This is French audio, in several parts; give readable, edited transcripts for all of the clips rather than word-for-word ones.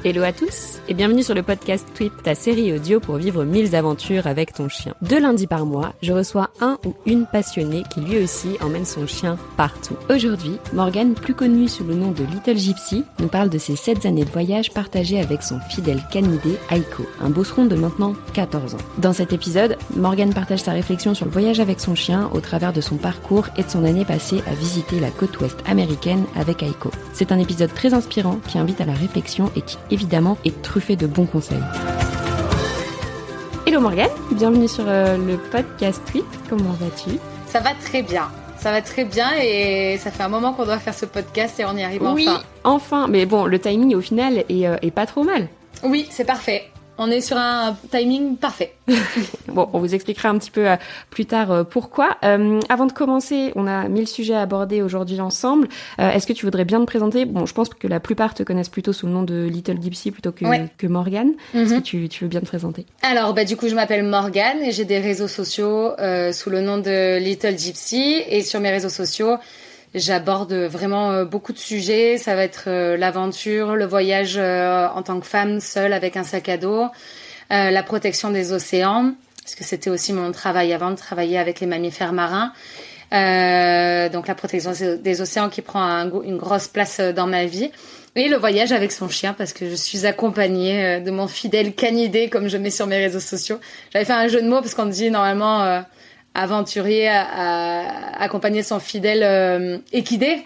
Hello à tous et bienvenue sur le podcast Tweep, ta série audio pour vivre 1000 aventures avec ton chien. 2 lundis par mois, je reçois un ou une passionnée qui lui aussi emmène son chien partout. Aujourd'hui, Morgane, plus connue sous le nom de Little Gypsy, nous parle de ses 7 années de voyage partagées avec son fidèle canidé Aiko, un bosseron de maintenant 14 ans. Dans cet épisode, Morgane partage sa réflexion sur le voyage avec son chien au travers de son parcours et de son année passée à visiter la côte ouest américaine avec Aiko. C'est un épisode très inspirant qui invite à la réflexion et qui évidemment est truffé de bons conseils. Hello Morgane, bienvenue sur le podcast Tweep, comment vas-tu ? Ça va très bien. Ça va très bien et ça fait un moment qu'on doit faire ce podcast et on y arrive enfin. Oui, enfin. Mais bon, le timing au final est pas trop mal. Oui, c'est parfait. On est sur un timing parfait. Bon, on vous expliquera un petit peu plus tard pourquoi. Avant de commencer, on a 1000 sujets à aborder aujourd'hui ensemble. Est-ce que tu voudrais bien te présenter ? Bon, je pense que la plupart te connaissent plutôt sous le nom de Little Gypsy plutôt que Morgane. Est-ce que tu veux bien te présenter ? Alors, du coup, je m'appelle Morgane et j'ai des réseaux sociaux sous le nom de Little Gypsy. Et sur mes réseaux sociaux, j'aborde vraiment beaucoup de sujets. Ça va être l'aventure, le voyage en tant que femme seule avec un sac à dos, la protection des océans, parce que c'était aussi mon travail avant de travailler avec les mammifères marins. Donc la protection des océans qui prend une grosse place dans ma vie. Et le voyage avec son chien, parce que je suis accompagnée de mon fidèle canidé, comme je mets sur mes réseaux sociaux. J'avais fait un jeu de mots, parce qu'on dit normalement... aventurier à accompagner son fidèle équidé.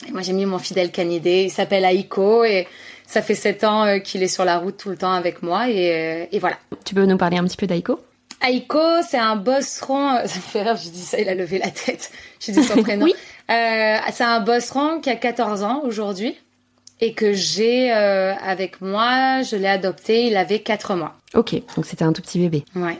Et moi, j'ai mis mon fidèle canidé. Il s'appelle Aiko et ça fait 7 ans qu'il est sur la route tout le temps avec moi. Et voilà. Tu peux nous parler un petit peu d'Aiko ? Aiko, c'est un bosseron. Ça me fait rire, je dis ça, il a levé la tête. J'ai dit son prénom. Oui. C'est un bosseron qui a 14 ans aujourd'hui et que j'ai avec moi. Je l'ai adopté, il avait 4 mois. Ok, donc c'était un tout petit bébé. Ouais.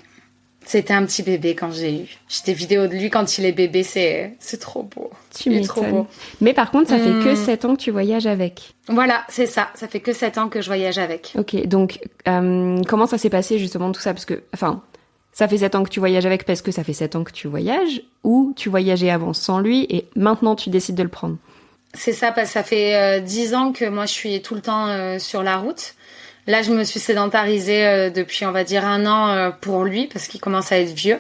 C'était un petit bébé quand j'ai eu. J'ai des vidéos de lui quand il est bébé, c'est trop beau. Tu m'étonnes. Mais par contre, ça fait que 7 ans que tu voyages avec. Voilà, c'est ça. Ça fait que 7 ans que je voyage avec. Ok, donc comment ça s'est passé justement tout ça ? Parce que, ça fait 7 ans que tu voyages avec parce que ça fait 7 ans que tu voyages, ou tu voyageais avant sans lui et maintenant tu décides de le prendre ? C'est ça, parce que ça fait 10 ans que moi je suis tout le temps sur la route. Là, je me suis sédentarisée depuis, on va dire, 1 an pour lui, parce qu'il commence à être vieux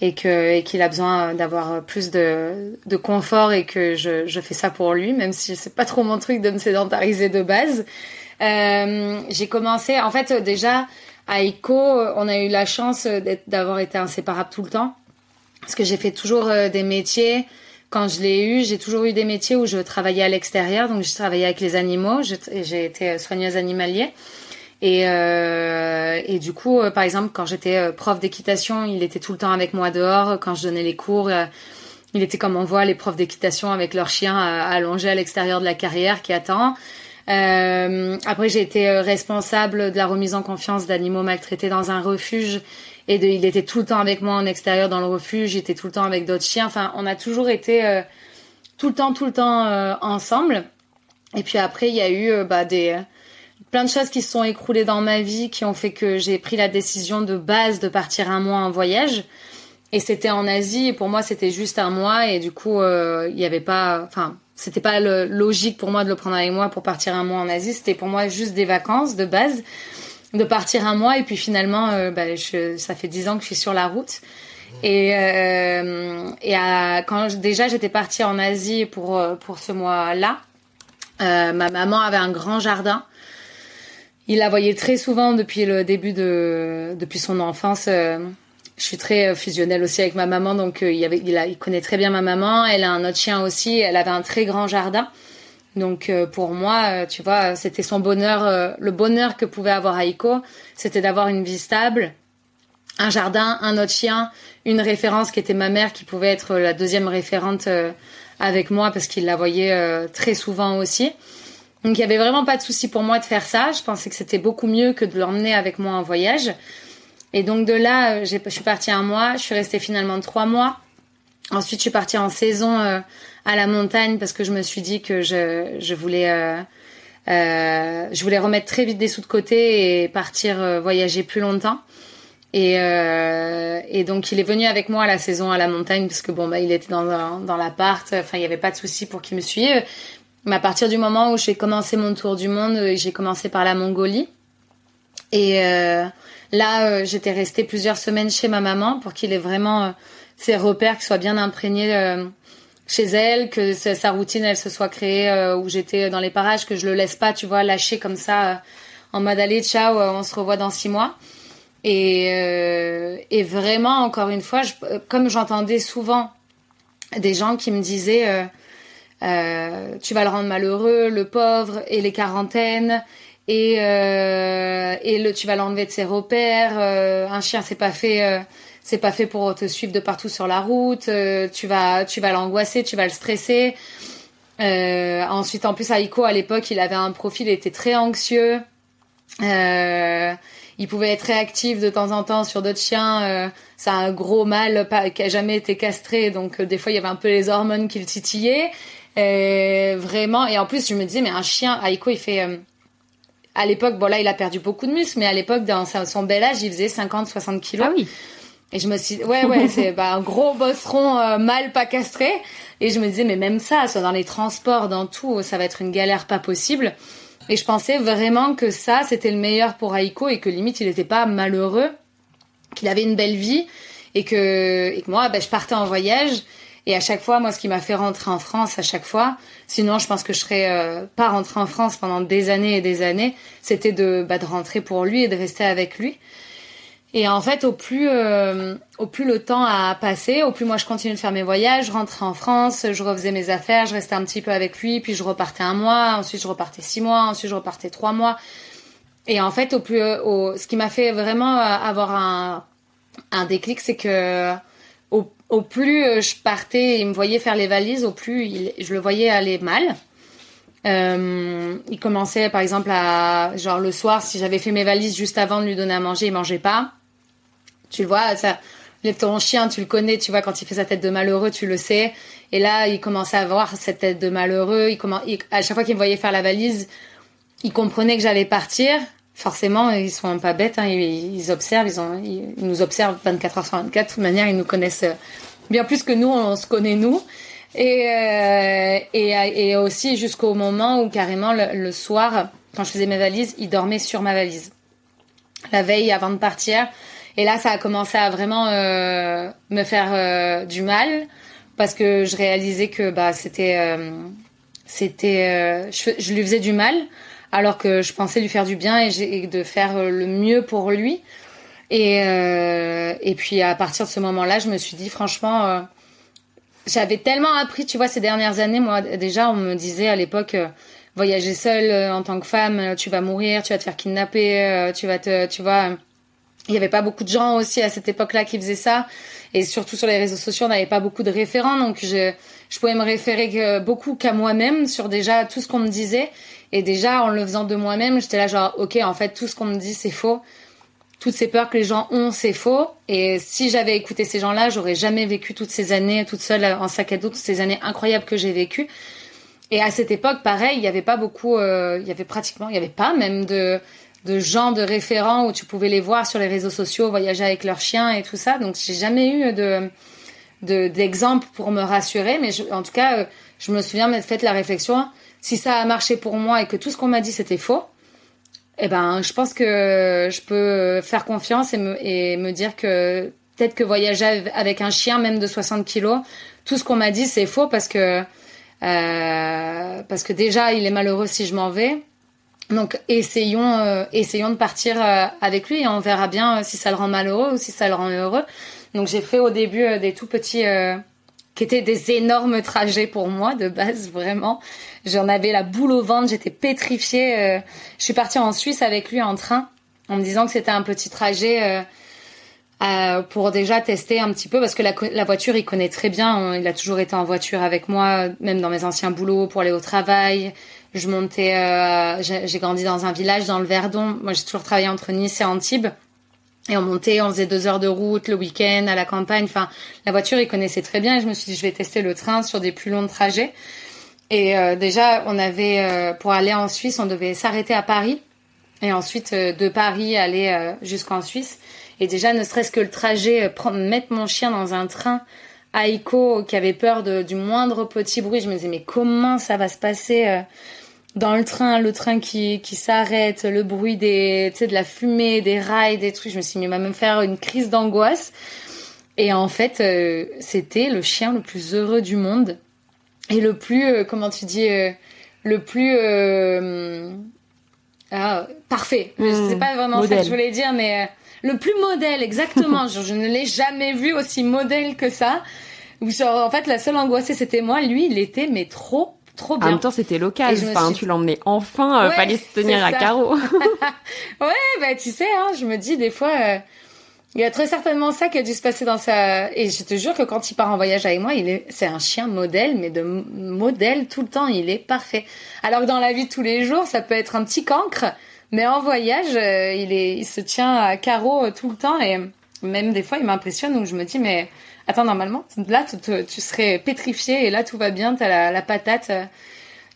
et qu'il a besoin d'avoir plus de confort et que je fais ça pour lui, même si c'est pas trop mon truc de me sédentariser de base. J'ai commencé, en fait, déjà, à Aiko, on a eu la chance d'avoir été inséparables tout le temps, parce que j'ai fait toujours des métiers. Quand je l'ai eu, j'ai toujours eu des métiers où je travaillais à l'extérieur, donc je travaillais avec les animaux, j'ai été soigneuse animalier. Et du coup, par exemple, quand j'étais prof d'équitation, il était tout le temps avec moi dehors. Quand je donnais les cours, il était comme on voit les profs d'équitation avec leur chien allongé à l'extérieur de la carrière qui attend. Après, j'ai été responsable de la remise en confiance d'animaux maltraités dans un refuge. Il était tout le temps avec moi en extérieur dans le refuge. J'étais tout le temps avec d'autres chiens. Enfin, on a toujours été tout le temps ensemble. Et puis après, il y a eu plein de choses qui se sont écroulées dans ma vie qui ont fait que j'ai pris la décision de base de partir 1 mois en voyage. Et c'était en Asie. Et pour moi, c'était juste 1 mois. Et du coup, il y avait pas... c'était pas logique pour moi de le prendre avec moi pour partir 1 mois en Asie. C'était pour moi juste des vacances de base. De partir 1 mois. Et puis finalement, ça fait 10 ans que je suis sur la route. Quand déjà j'étais partie en Asie pour ce mois-là, ma maman avait un grand jardin. Il la voyait très souvent depuis le début depuis son enfance. Je suis très fusionnelle aussi avec ma maman, donc il connaît très bien ma maman. Elle a un autre chien aussi. Elle avait un très grand jardin. Donc pour moi, tu vois, c'était son bonheur. Le bonheur que pouvait avoir Aiko, c'était d'avoir une vie stable, un jardin, un autre chien, une référence qui était ma mère, qui pouvait être la deuxième référente avec moi parce qu'il la voyait très souvent aussi. Donc il y avait vraiment pas de souci pour moi de faire ça. Je pensais que c'était beaucoup mieux que de l'emmener avec moi en voyage. Et donc de là, je suis partie 1 mois. Je suis restée finalement 3 mois. Ensuite, je suis partie en saison à la montagne parce que je me suis dit que je voulais remettre très vite des sous de côté et partir voyager plus longtemps. Et donc il est venu avec moi à la saison à la montagne parce que il était dans l'appart. Enfin, il y avait pas de souci pour qu'il me suive. Mais à partir du moment où j'ai commencé mon tour du monde, j'ai commencé par la Mongolie. Et là, j'étais restée plusieurs semaines chez ma maman pour qu'il ait vraiment ses repères qui soient bien imprégnés chez elle, que sa routine, elle se soit créée où j'étais dans les parages, que je le laisse pas, tu vois, lâcher comme ça en mode allez, ciao, on se revoit dans 6 mois. Et vraiment, encore une fois, comme j'entendais souvent des gens qui me disaient tu vas le rendre malheureux, le pauvre, et les quarantaines, et tu vas l'enlever de ses repères. Un chien, c'est pas fait pour te suivre de partout sur la route. Tu vas l'angoisser, tu vas le stresser. Ensuite, en plus, Aiko, à l'époque, il avait un profil, il était très anxieux. Il pouvait être réactif de temps en temps sur d'autres chiens. C'est un gros mâle qui a jamais été castré, donc des fois il y avait un peu les hormones qui le titillaient. Vraiment. Et en plus, je me disais, mais un chien, Aiko, il fait à l'époque, bon là, il a perdu beaucoup de muscles, mais à l'époque, dans son bel âge, il faisait 50-60 kilos. Ah oui. Et je me suis dit, ouais, c'est un gros bosseron mâle pas castré. Et je me disais, mais même ça, soit dans les transports, dans tout, ça va être une galère pas possible. Et je pensais vraiment que ça, c'était le meilleur pour Aiko et que limite, il était pas malheureux, qu'il avait une belle vie et que moi, je partais en voyage. Et à chaque fois, moi, ce qui m'a fait rentrer en France à chaque fois, sinon je pense que je serais pas rentrée en France pendant des années et des années, c'était de rentrer pour lui et de rester avec lui. Et en fait, au plus le temps a passé, au plus moi je continuais de faire mes voyages, je rentrais en France, je refaisais mes affaires, je restais un petit peu avec lui, puis je repartais 1 mois, ensuite je repartais 6 mois, ensuite je repartais 3 mois. Et en fait, ce qui m'a fait vraiment avoir un déclic, c'est que au plus je partais et il me voyait faire les valises, au plus je le voyais aller mal. Il commençait par exemple genre le soir, si j'avais fait mes valises juste avant de lui donner à manger, il mangeait pas. Tu le vois, ton chien, tu le connais, tu vois, quand il fait sa tête de malheureux, tu le sais. Et là, il commençait à avoir cette tête de malheureux. À chaque fois qu'il me voyait faire la valise, il comprenait que j'allais partir. Forcément, ils sont pas bêtes, hein, ils observent, ils nous observent 24 heures sur 24. De toute manière, ils nous connaissent bien plus que nous, on se connaît nous. Et aussi jusqu'au moment où carrément le soir, quand je faisais mes valises, il dormait sur ma valise. La veille avant de partir. Et là, ça a commencé à vraiment me faire du mal parce que je réalisais que je lui faisais du mal alors que je pensais lui faire du bien et de faire le mieux pour lui. Et puis à partir de ce moment-là, je me suis dit franchement, j'avais tellement appris, tu vois, ces dernières années. Moi, déjà, on me disait à l'époque, voyager seule en tant que femme, tu vas mourir, tu vas te faire kidnapper, tu vois. Il y avait pas beaucoup de gens aussi à cette époque-là qui faisaient ça. Et surtout sur les réseaux sociaux, on n'avait pas beaucoup de référents. Donc, je pouvais me référer beaucoup qu'à moi-même sur déjà tout ce qu'on me disait. Et déjà, en le faisant de moi-même, j'étais là genre, ok, en fait, tout ce qu'on me dit, c'est faux. Toutes ces peurs que les gens ont, c'est faux. Et si j'avais écouté ces gens-là, j'aurais jamais vécu toutes ces années toute seule en sac à dos, toutes ces années incroyables que j'ai vécues. Et à cette époque, pareil, il y avait pas beaucoup, il y avait pas même de gens de référents où tu pouvais les voir sur les réseaux sociaux, voyager avec leurs chiens et tout ça. Donc, j'ai jamais eu d'exemple pour me rassurer. Mais en tout cas, je me souviens m'être fait la réflexion. Si ça a marché pour moi et que tout ce qu'on m'a dit c'était faux, eh ben, je pense que je peux faire confiance et me dire que peut-être que voyager avec un chien, même de 60 kilos, tout ce qu'on m'a dit c'est faux parce que déjà il est malheureux si je m'en vais. Donc essayons de partir avec lui et on verra bien si ça le rend malheureux ou si ça le rend heureux. Donc j'ai fait au début des tout petits qui étaient des énormes trajets pour moi de base, vraiment. J'en avais la boule au ventre, j'étais pétrifiée. Je suis partie en Suisse avec lui en train en me disant que c'était un petit trajet pour déjà tester un petit peu parce que la voiture il connaît très bien. Il a toujours été en voiture avec moi, même dans mes anciens boulots pour aller au travail. Je montais, j'ai grandi dans un village dans le Verdon. Moi, j'ai toujours travaillé entre Nice et Antibes. Et on faisait 2 heures de route le week-end à la campagne. Enfin, la voiture, il connaissait très bien. Et je me suis dit, je vais tester le train sur des plus longs trajets. Et déjà, on avait, pour aller en Suisse, on devait s'arrêter à Paris. Et ensuite, de Paris, aller jusqu'en Suisse. Et déjà, ne serait-ce que le trajet, mettre mon chien dans un train Aiko qui avait peur du moindre petit bruit. Je me disais mais comment ça va se passer dans le train qui s'arrête, le bruit de la fumée, des rails, des trucs. Je me suis dit mais il va me faire une crise d'angoisse. Et en fait, c'était le chien le plus heureux du monde et le plus comment tu dis le plus parfait. Je sais pas vraiment modèle. ce que je voulais dire, mais le plus modèle, exactement. Je ne l'ai jamais vu aussi modèle que ça. Genre, en fait, la seule angoissée, c'était moi. Lui, il était mais trop bien. En même temps, c'était local. Enfin, tu l'emmenais enfin. Ouais, fallait se tenir à carreau. Ouais, bah tu sais, hein, je me dis des fois. Il y a très certainement ça qui a dû se passer dans sa... Et je te jure que quand il part en voyage avec moi, c'est un chien modèle, mais de modèle tout le temps, il est parfait. Alors que dans la vie de tous les jours, ça peut être un petit cancre, mais en voyage, il se tient à carreau tout le temps, et même des fois, il m'impressionne, où je me dis, mais attends, normalement, là, tu serais pétrifié, et là, tout va bien, t'as la patate.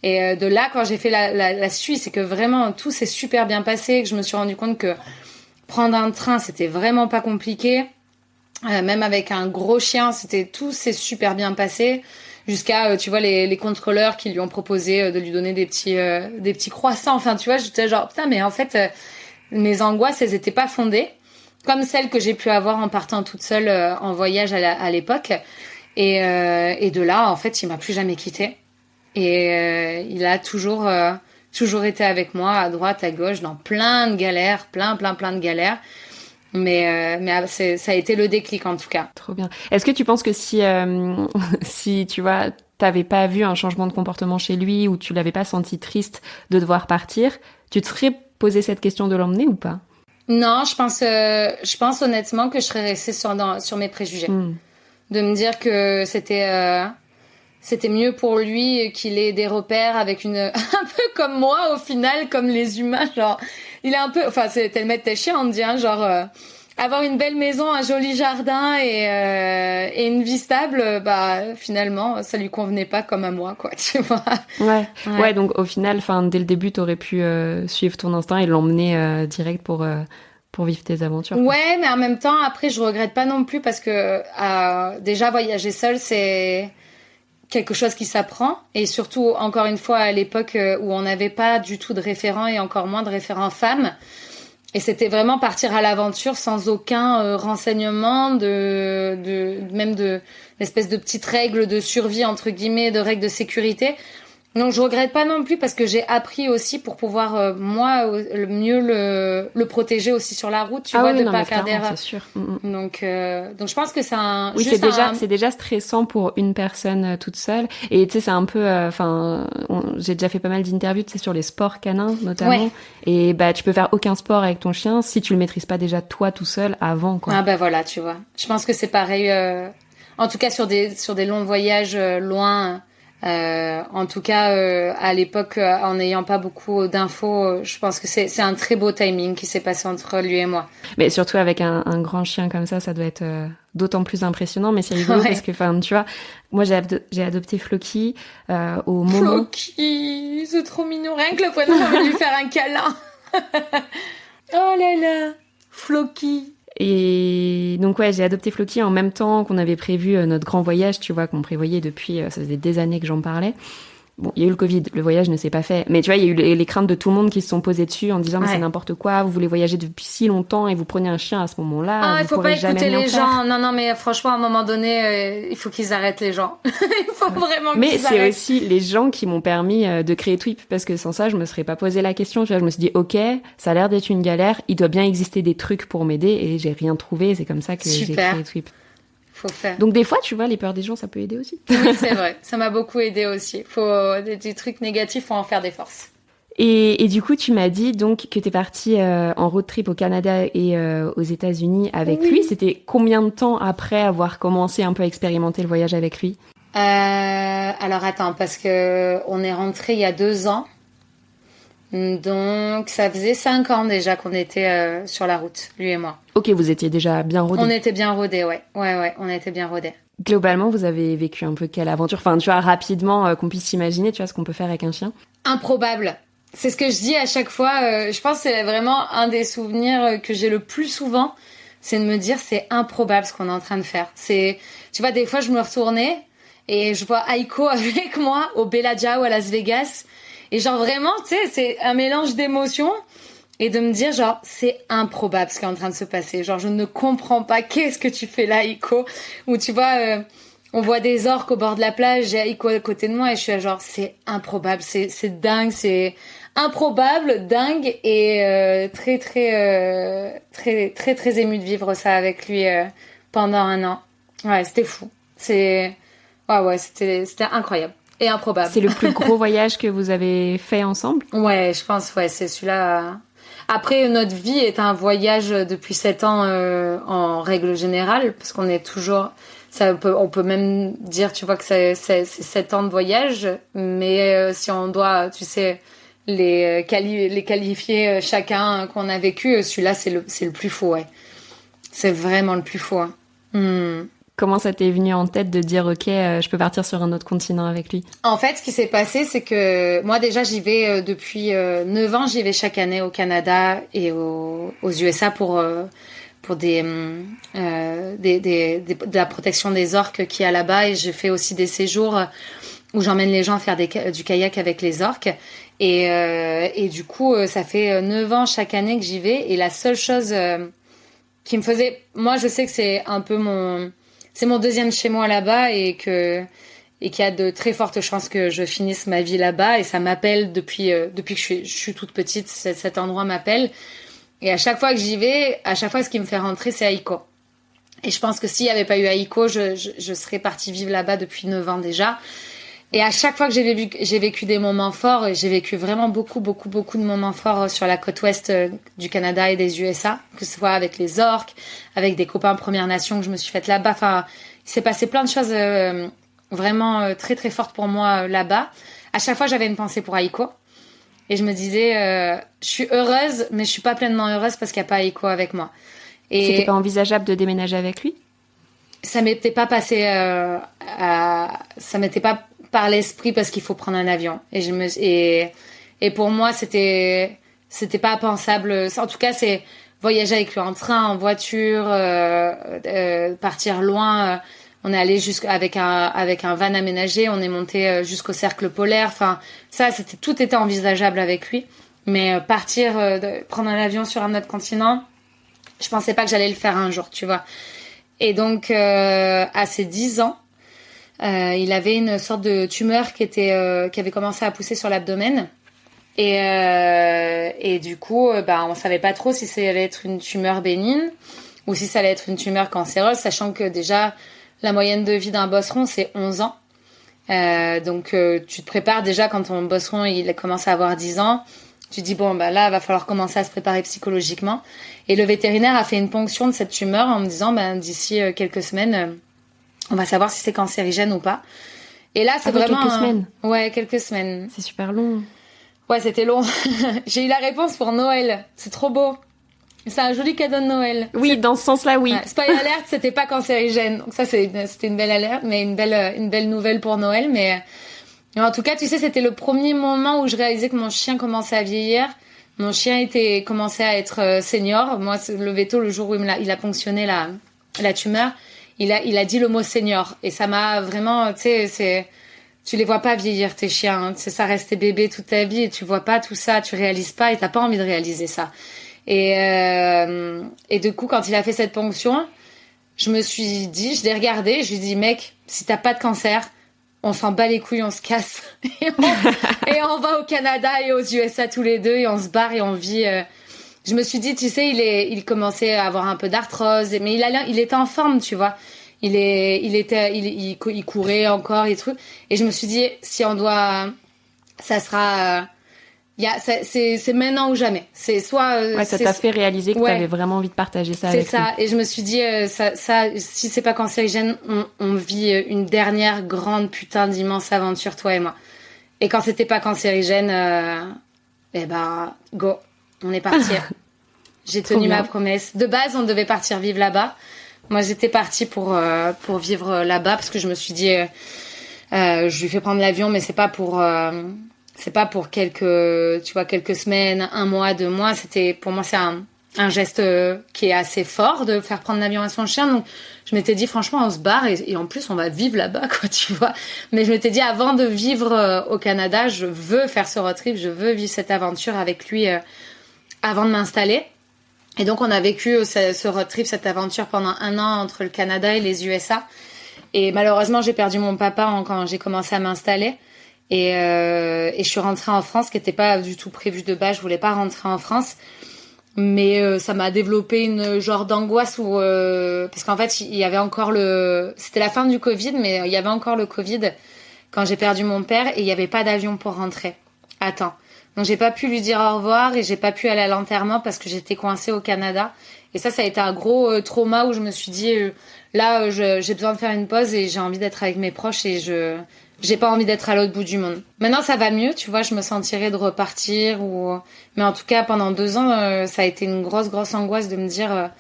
Et de là, quand j'ai fait la Suisse, c'est que vraiment, tout s'est super bien passé, que je me suis rendu compte que prendre un train, c'était vraiment pas compliqué. Même avec un gros chien, tout s'est super bien passé. Jusqu'à, tu vois, les contrôleurs qui lui ont proposé de lui donner des petits croissants. Enfin, tu vois, j'étais genre, putain, mais en fait, mes angoisses, elles étaient pas fondées. Comme celles que j'ai pu avoir en partant toute seule en voyage à l'époque. Et de là, en fait, il m'a plus jamais quittée. Et il a toujours été avec moi à droite, à gauche, dans plein de galères, plein de galères. Mais ça a été le déclic en tout cas. Trop bien. Est-ce que tu penses que si tu vois, t'avais pas vu un changement de comportement chez lui ou tu l'avais pas senti triste de devoir partir, tu te serais posé cette question de l'emmener ou pas? Non, je pense honnêtement que je serais restée sur mes préjugés. De me dire que c'était mieux pour lui qu'il ait des repères avec un peu comme moi au final, comme les humains, genre il est un peu, enfin c'était le maître tes chiens, on dit, hein, genre avoir une belle maison, un joli jardin et une vie stable, bah finalement ça lui convenait pas comme à moi, quoi, tu vois. Ouais, donc au final, enfin dès le début t'aurais pu suivre ton instinct et l'emmener direct pour vivre tes aventures. Ouais, mais en même temps après je regrette pas non plus parce que déjà voyager seul c'est quelque chose qui s'apprend, et surtout encore une fois à l'époque où on n'avait pas du tout de référents et encore moins de référents femmes, et c'était vraiment partir à l'aventure sans aucun renseignement même de l'espèce de petites règles de survie entre guillemets, de règles de sécurité. Donc je regrette pas non plus parce que j'ai appris aussi pour pouvoir moi mieux le protéger aussi sur la route, tu vois, oui, de pas faire d'erreur. C'est sûr. Donc je pense que c'est un c'est déjà stressant pour une personne toute seule, et tu sais c'est un peu j'ai déjà fait pas mal d'interviews, tu sais, sur les sports canins notamment, ouais. Et bah tu peux faire aucun sport avec ton chien si tu le maîtrises pas déjà toi tout seul avant, quoi. Ah bah voilà, tu vois. Je pense que c'est pareil en tout cas sur des longs voyages loin. En tout cas, à l'époque, en n'ayant pas beaucoup d'infos, je pense que c'est un très beau timing qui s'est passé entre lui et moi. Mais surtout avec un grand chien comme ça doit être d'autant plus impressionnant. Mais c'est rigolo parce que, enfin, tu vois, moi j'ai adopté Floki au moment. Floki, c'est trop mignon. Rien que le prénom, j'ai envie de lui faire un câlin. Oh là là, Floki. Et donc ouais, j'ai adopté Floki en même temps qu'on avait prévu notre grand voyage, tu vois, qu'on prévoyait depuis, ça faisait des années que j'en parlais. Bon, il y a eu le Covid, le voyage ne s'est pas fait. Mais tu vois, il y a eu les craintes de tout le monde qui se sont posées dessus en disant mais c'est n'importe quoi, vous voulez voyager depuis si longtemps et vous prenez un chien à ce moment-là. Ah, il faut pas écouter les gens. Non, mais franchement, à un moment donné, il faut qu'ils arrêtent les gens. Il faut vraiment qu'ils arrêtent. Mais c'est aussi les gens qui m'ont permis de créer Twip, parce que sans ça, je me serais pas posé la question. Tu vois, je me suis dit, ok, ça a l'air d'être une galère, il doit bien exister des trucs pour m'aider, et j'ai rien trouvé. C'est comme ça que j'ai créé Twip. Faut faire. Donc des fois, tu vois, les peurs des gens, ça peut aider aussi. Oui, c'est vrai. Ça m'a beaucoup aidé aussi. Faut des trucs négatifs, faut en faire des forces. Et du coup, tu m'as dit donc que t'es partie en road trip au Canada et aux États-Unis avec lui. C'était combien de temps après avoir commencé un peu à expérimenter le voyage avec lui? Alors attends, parce que on est rentré il y a 2 ans. Donc ça faisait 5 ans déjà qu'on était sur la route, lui et moi. Ok, vous étiez déjà bien rodés. On était bien rodés, ouais, on était bien rodés. Globalement, vous avez vécu un peu quelle aventure? Enfin, tu vois, rapidement, qu'on puisse s'imaginer, tu vois, ce qu'on peut faire avec un chien. Improbable. C'est ce que je dis à chaque fois. Je pense que c'est vraiment un des souvenirs que j'ai le plus souvent. c'est de me dire c'est improbable ce qu'on est en train de faire. Tu vois, des fois je me retournais et je vois Aiko avec moi au Bellagio à Las Vegas et genre vraiment, tu sais, c'est un mélange d'émotions et de me dire genre c'est improbable ce qui est en train de se passer. Genre je ne comprends pas, qu'est-ce que tu fais là, Aiko? Ou tu vois, on voit des orques au bord de la plage, j'ai Aiko à côté de moi et je suis là, genre c'est improbable, c'est dingue, c'est improbable, dingue et très émue de vivre ça avec lui pendant un an. Ouais, c'était fou. C'était incroyable et improbable. C'est le plus gros voyage que vous avez fait ensemble? Ouais, je pense, ouais, c'est celui-là. Après, notre vie est un voyage depuis 7 ans en règle générale, parce qu'on est toujours... on peut même dire, tu vois, que c'est 7 ans de voyage, mais si on doit, tu sais, les qualifier chacun qu'on a vécu, celui-là, c'est le plus fou, ouais. C'est vraiment le plus fou, hein. Comment ça t'est venu en tête de dire ok, je peux partir sur un autre continent avec lui? En fait, ce qui s'est passé, c'est que moi déjà j'y vais depuis 9 ans, j'y vais chaque année au Canada et aux USA pour de la protection des orques qu'il y a là-bas, et je fais aussi des séjours où j'emmène les gens faire du kayak avec les orques. Et du coup, ça fait 9 ans chaque année que j'y vais, et la seule chose qui me faisait... Moi, je sais que c'est un peu c'est mon deuxième chez moi là-bas, et qu'il y a de très fortes chances que je finisse ma vie là-bas, et ça m'appelle depuis que je suis toute petite, cet endroit m'appelle. Et à chaque fois que j'y vais, à chaque fois, ce qui me fait rentrer, c'est Aiko. Et je pense que s'il n'y avait pas eu Aiko, je serais partie vivre là-bas depuis 9 ans déjà. Et à chaque fois que j'ai vécu des moments forts, et j'ai vécu vraiment beaucoup de moments forts sur la côte ouest du Canada et des USA, que ce soit avec les orques, avec des copains Premières Nations que je me suis faite là-bas. Enfin, il s'est passé plein de choses vraiment très très fortes pour moi là-bas. À chaque fois, j'avais une pensée pour Aiko. Et je me disais, je suis heureuse, mais je suis pas pleinement heureuse parce qu'il n'y a pas Aiko avec moi. Et c'était pas envisageable de déménager avec lui? Ça m'était pas passé ça m'était pas par l'esprit, parce qu'il faut prendre un avion. Et pour moi, c'était pas pensable. En tout cas, c'est voyager avec lui en train, en voiture, partir loin. On est allé avec un van aménagé, on est monté jusqu'au cercle polaire. Enfin, ça, tout était envisageable avec lui. Mais partir, prendre un avion sur un autre continent, je pensais pas que j'allais le faire un jour, tu vois. Et donc, à ses 10 ans, il avait une sorte de tumeur qui avait commencé à pousser sur l'abdomen. Et du coup, on savait pas trop si ça allait être une tumeur bénigne ou si ça allait être une tumeur cancéreuse, sachant que déjà, la moyenne de vie d'un bosseron, c'est 11 ans. Donc, tu te prépares déjà quand ton bosseron, il commence à avoir 10 ans. Tu te dis, bon, là, va falloir commencer à se préparer psychologiquement. Et le vétérinaire a fait une ponction de cette tumeur en me disant, d'ici quelques semaines, on va savoir si c'est cancérigène ou pas. Et là, c'est vraiment... quelques semaines. Ouais, quelques semaines. C'est super long. Ouais, c'était long. J'ai eu la réponse pour Noël. C'est trop beau. C'est un joli cadeau de Noël. Oui, dans ce sens-là, oui. Ouais, spoiler alert, c'était pas cancérigène. Donc ça, c'était une belle alerte, mais une belle nouvelle pour Noël. Mais en tout cas, tu sais, c'était le premier moment où je réalisais que mon chien commençait à vieillir. Mon chien commençait à être senior. Moi, le veto, le jour où il a ponctionné la tumeur, il a dit le mot senior. Et ça m'a vraiment, tu sais, tu les vois pas vieillir, tes chiens. Hein. Ça reste tes bébés toute ta vie et tu vois pas tout ça, tu réalises pas et t'as pas envie de réaliser ça. Et du coup, quand il a fait cette ponction, je me suis dit, je l'ai regardé, je lui ai dit, mec, si t'as pas de cancer, on s'en bat les couilles, on se casse. et on va au Canada et aux USA tous les deux et on se barre et on vit. Je me suis dit, tu sais, il commençait à avoir un peu d'arthrose, mais il était en forme, tu vois. Il courait encore et trucs. Et je me suis dit, si on doit, ça sera, c'est maintenant ou jamais. C'est soit, ça t'a fait réaliser que t'avais vraiment envie de partager ça avec lui. C'est ça. Et je me suis dit, si c'est pas cancérigène, on vit une dernière grande putain d'immense aventure, toi et moi. Et quand c'était pas cancérigène, go. On est parti. J'ai tenu ma promesse. De base, on devait partir vivre là-bas. Moi, j'étais partie pour vivre là-bas parce que je me suis dit, je lui fais prendre l'avion, mais c'est pas pour quelques semaines, un mois, 2 mois. Pour moi, c'est un geste qui est assez fort de faire prendre l'avion à son chien. Donc je m'étais dit franchement on se barre et en plus on va vivre là-bas quoi, tu vois. Mais je m'étais dit avant de vivre au Canada, je veux faire ce road trip, je veux vivre cette aventure avec lui avant de m'installer. Et donc on a vécu ce road trip, cette aventure pendant 1 an entre le Canada et les USA. Et malheureusement j'ai perdu mon papa quand j'ai commencé à m'installer. Et je suis rentrée en France, qui n'était pas du tout prévu de base. Je voulais pas rentrer en France. Mais ça m'a développé une genre d'angoisse où parce qu'en fait il y avait encore c'était la fin du Covid, mais il y avait encore le Covid quand j'ai perdu mon père et il y avait pas d'avion pour rentrer à temps. Donc j'ai pas pu lui dire au revoir et j'ai pas pu aller à l'enterrement parce que j'étais coincée au Canada. Et ça a été un gros trauma où je me suis dit là j'ai besoin de faire une pause et j'ai envie d'être avec mes proches et j'ai pas envie d'être à l'autre bout du monde. Maintenant, ça va mieux, tu vois, je me sentirais de repartir mais en tout cas, pendant 2 ans, ça a été une grosse angoisse de me dire,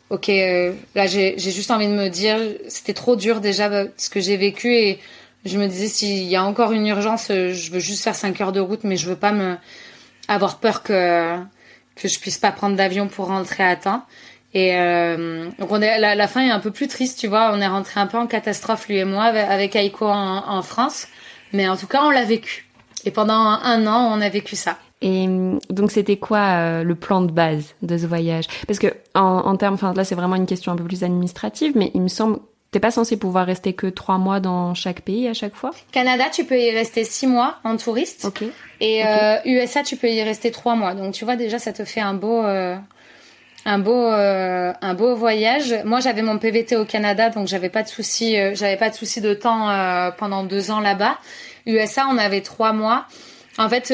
ok, là, j'ai juste envie de me dire, c'était trop dur déjà, ce que j'ai vécu et je me disais, s'il y a encore une urgence, je veux juste faire 5 heures de route, mais je veux pas avoir peur que je puisse pas prendre d'avion pour rentrer à temps. Et donc la fin est un peu plus triste, tu vois. On est rentré un peu en catastrophe lui et moi avec Aiko en France, mais en tout cas on l'a vécu. Et pendant 1 an on a vécu ça. Et donc c'était quoi le plan de base de ce voyage? Parce que en termes, enfin là c'est vraiment une question un peu plus administrative, mais il me semble t'es pas censé pouvoir rester que 3 mois dans chaque pays à chaque fois? Canada, tu peux y rester 6 mois en touriste. Ok. Et USA, tu peux y rester 3 mois. Donc tu vois déjà ça te fait un beau voyage. Moi, j'avais mon PVT au Canada, donc j'avais pas de souci de temps pendant 2 ans là-bas. USA, on avait 3 mois. En fait,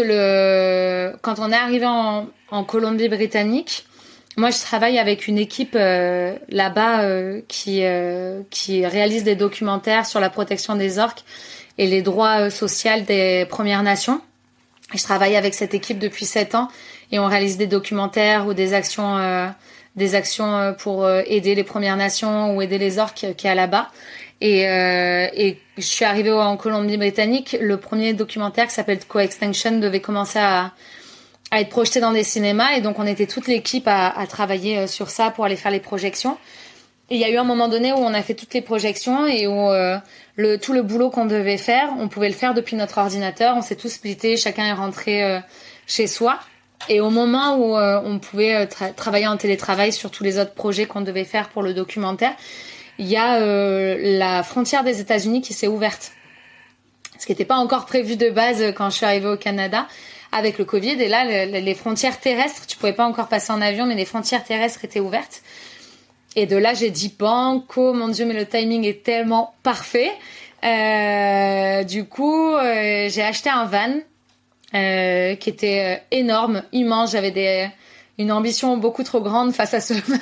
quand on est arrivé en Colombie-Britannique, moi, je travaille avec une équipe là-bas qui réalise des documentaires sur la protection des orques et les droits sociaux des Premières Nations. Et je travaille avec cette équipe depuis 7 ans. Et on réalise des documentaires ou des actions pour aider les Premières Nations ou aider les orques qu'il y a là-bas. Et je suis arrivée en Colombie-Britannique. Le premier documentaire qui s'appelle Co-Extinction devait commencer à être projeté dans des cinémas. Et donc, on était toute l'équipe à travailler sur ça pour aller faire les projections. Et il y a eu un moment donné où on a fait toutes les projections et où tout le boulot qu'on devait faire, on pouvait le faire depuis notre ordinateur. On s'est tous splittés, chacun est rentré chez soi. Et au moment où on pouvait travailler en télétravail sur tous les autres projets qu'on devait faire pour le documentaire, il y a la frontière des États-Unis qui s'est ouverte. Ce qui n'était pas encore prévu de base quand je suis arrivée au Canada avec le Covid. Et là, les frontières terrestres, tu pouvais pas encore passer en avion, mais les frontières terrestres étaient ouvertes. Et de là, j'ai dit banco, mon Dieu, mais le timing est tellement parfait. Du coup, j'ai acheté un van qui était énorme, immense. J'avais une ambition beaucoup trop grande face à ce van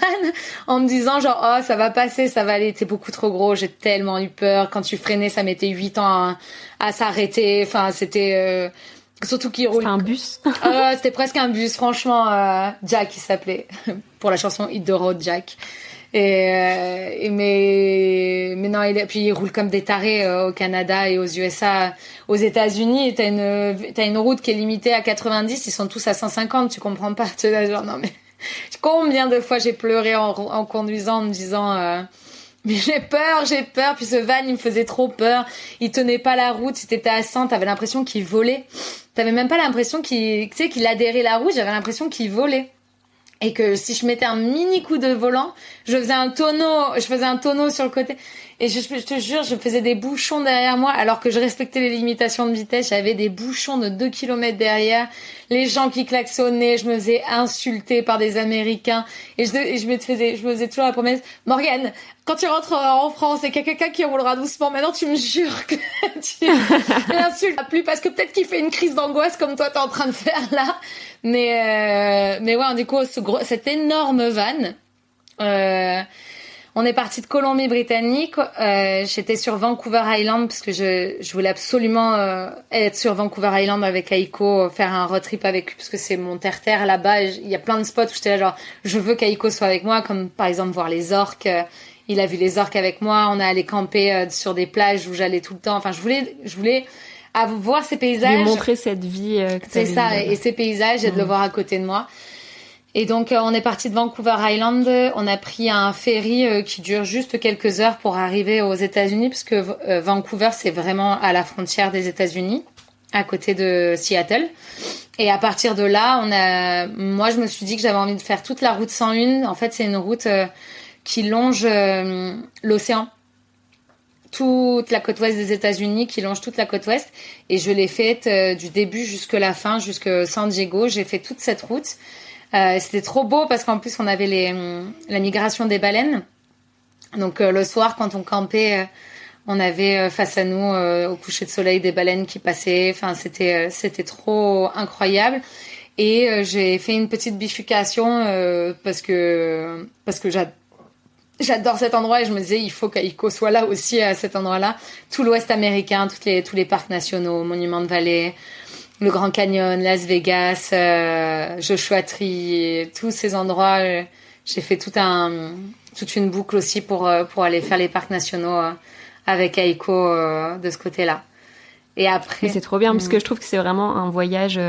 en me disant genre oh ça va passer, ça va aller, c'est beaucoup trop gros. J'ai tellement eu peur. Quand tu freinais, ça mettait 8 ans à s'arrêter. Enfin, c'était surtout qu'il roule. C'était un bus. C'était presque un bus, franchement. Jack, il s'appelait pour la chanson Hit the Road, Jack. Mais non, puis il roule comme des tarés au Canada et aux USA. Aux États-Unis, t'as une route qui est limitée à 90, ils sont tous à 150, tu comprends pas. Tu es genre, non mais combien de fois j'ai pleuré en conduisant en me disant mais j'ai peur. Puis ce van, il me faisait trop peur. Il tenait pas la route. Si t'étais à 100, t'avais l'impression qu'il volait. T'avais même pas l'impression qu'il adhérait la route. J'avais l'impression qu'il volait. Et que si je mettais un mini coup de volant, je faisais un tonneau sur le côté. Et je te jure, je faisais des bouchons derrière moi, alors que je respectais les limitations de vitesse. J'avais des bouchons de 2 kilomètres derrière. Les gens qui klaxonnaient, je me faisais insulter par des Américains. Et je me faisais toujours la promesse, Morgane, quand tu rentreras en France et qu'il y a quelqu'un qui roulera doucement, maintenant tu me jures que tu l'insultes plus, parce que peut-être qu'il fait une crise d'angoisse comme toi t'es en train de faire là. Mais ouais, du coup, cet énorme van, on est parti de Colombie-Britannique. J'étais sur Vancouver Island parce que je voulais absolument être sur Vancouver Island avec Aiko, faire un road trip avec lui parce que c'est mon terre-terre là-bas. Il y a plein de spots où j'étais là genre, je veux qu'Aiko soit avec moi, comme par exemple voir les orques. Il a vu les orques avec moi. On est allé camper sur des plages où j'allais tout le temps. Enfin, je voulais voir ces paysages. Lui montrer cette vie. C'est ça, et ces paysages et de le voir à côté de moi. Et donc, on est parti de Vancouver Island. On a pris un ferry qui dure juste quelques heures pour arriver aux États-Unis, parce que Vancouver, c'est vraiment à la frontière des États-Unis, à côté de Seattle. Et à partir de là, moi, je me suis dit que j'avais envie de faire toute la route 101. En fait, c'est une route qui longe l'océan. Toute la côte ouest des États-Unis, qui longe toute la côte ouest. Et je l'ai faite du début jusqu'à la fin, jusqu'à San Diego. J'ai fait toute cette route. C'était trop beau parce qu'en plus, on avait la migration des baleines. Donc, le soir, quand on campait, on avait face à nous, au coucher de soleil, des baleines qui passaient. Enfin, c'était trop incroyable. Et j'ai fait une petite bifurcation parce que j'adore cet endroit et je me disais il faut qu'Aiko soit là aussi à cet endroit-là. Tout l'Ouest américain, tous les parcs nationaux, Monument de Valley, le Grand Canyon, Las Vegas, Joshua Tree, tous ces endroits. J'ai fait toute une boucle aussi pour aller faire les parcs nationaux avec Aiko de ce côté-là. Et après, mais c'est trop bien parce que je trouve que c'est vraiment un voyage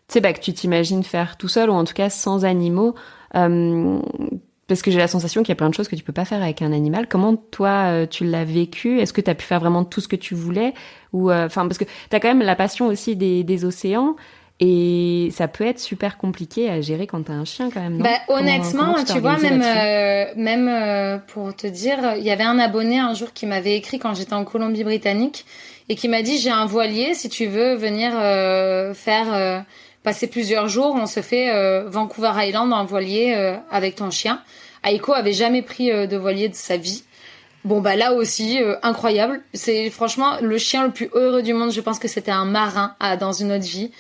tu sais que tu t'imagines faire tout seul ou en tout cas sans animaux. Parce que j'ai la sensation qu'il y a plein de choses que tu peux pas faire avec un animal. Comment toi tu l'as vécu? Est-ce que tu as pu faire vraiment tout ce que tu voulais ou parce que tu as quand même la passion aussi des océans et ça peut être super compliqué à gérer quand tu as un chien quand même, non? Honnêtement, comment tu vois, même pour te dire, il y avait un abonné un jour qui m'avait écrit quand j'étais en Colombie-Britannique et qui m'a dit j'ai un voilier, si tu veux venir faire passer plusieurs jours, on se fait Vancouver Island en voilier avec ton chien. Aiko avait jamais pris de voilier de sa vie. Bon là aussi incroyable. C'est franchement le chien le plus heureux du monde. Je pense que c'était un marin dans une autre vie.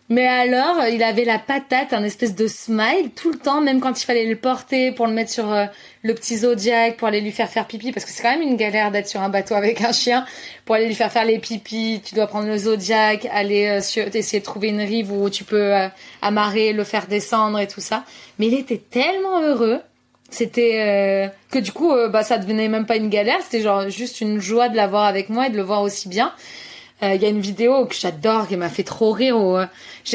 Mais alors, il avait la patate, un espèce de smile tout le temps, même quand il fallait le porter pour le mettre sur le petit Zodiac, pour aller lui faire pipi, parce que c'est quand même une galère d'être sur un bateau avec un chien, pour aller lui faire les pipis, tu dois prendre le Zodiac, aller essayer de trouver une rive où tu peux amarrer, le faire descendre et tout ça. Mais il était tellement heureux, c'était que du coup, ça devenait même pas une galère, c'était genre juste une joie de l'avoir avec moi et de le voir aussi bien. Il y a une vidéo que j'adore, qui m'a fait trop rire, où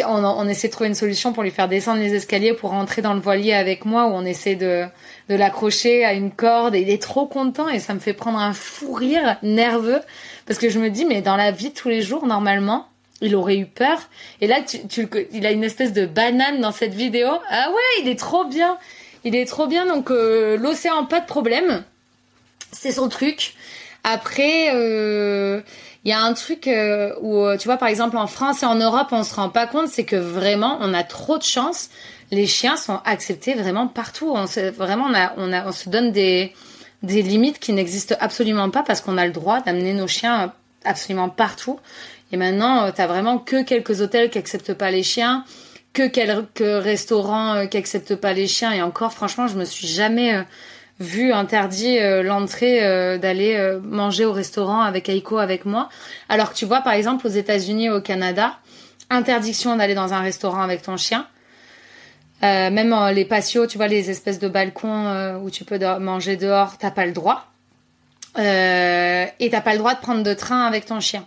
on essaie de trouver une solution pour lui faire descendre les escaliers pour rentrer dans le voilier avec moi, où on essaie de l'accrocher à une corde, et il est trop content, et ça me fait prendre un fou rire nerveux, parce que je me dis, mais dans la vie de tous les jours, normalement, il aurait eu peur, et là, il a une espèce de banane dans cette vidéo. Ah ouais, il est trop bien, donc l'océan, pas de problème, c'est son truc. Après, il y a un truc où, tu vois, par exemple, en France et en Europe, on se rend pas compte, c'est que vraiment, on a trop de chance. Les chiens sont acceptés vraiment partout. On se donne des limites qui n'existent absolument pas parce qu'on a le droit d'amener nos chiens absolument partout. Et maintenant, t'as vraiment que quelques hôtels qui acceptent pas les chiens, que quelques restaurants qui acceptent pas les chiens. Et encore, franchement, je me suis jamais vu interdit l'entrée d'aller manger au restaurant avec Aiko avec moi. Alors que tu vois, par exemple, aux États-Unis et au Canada, interdiction d'aller dans un restaurant avec ton chien. Même les patios, tu vois, les espèces de balcons où tu peux manger dehors, t'as pas le droit. Et t'as pas le droit de prendre de train avec ton chien.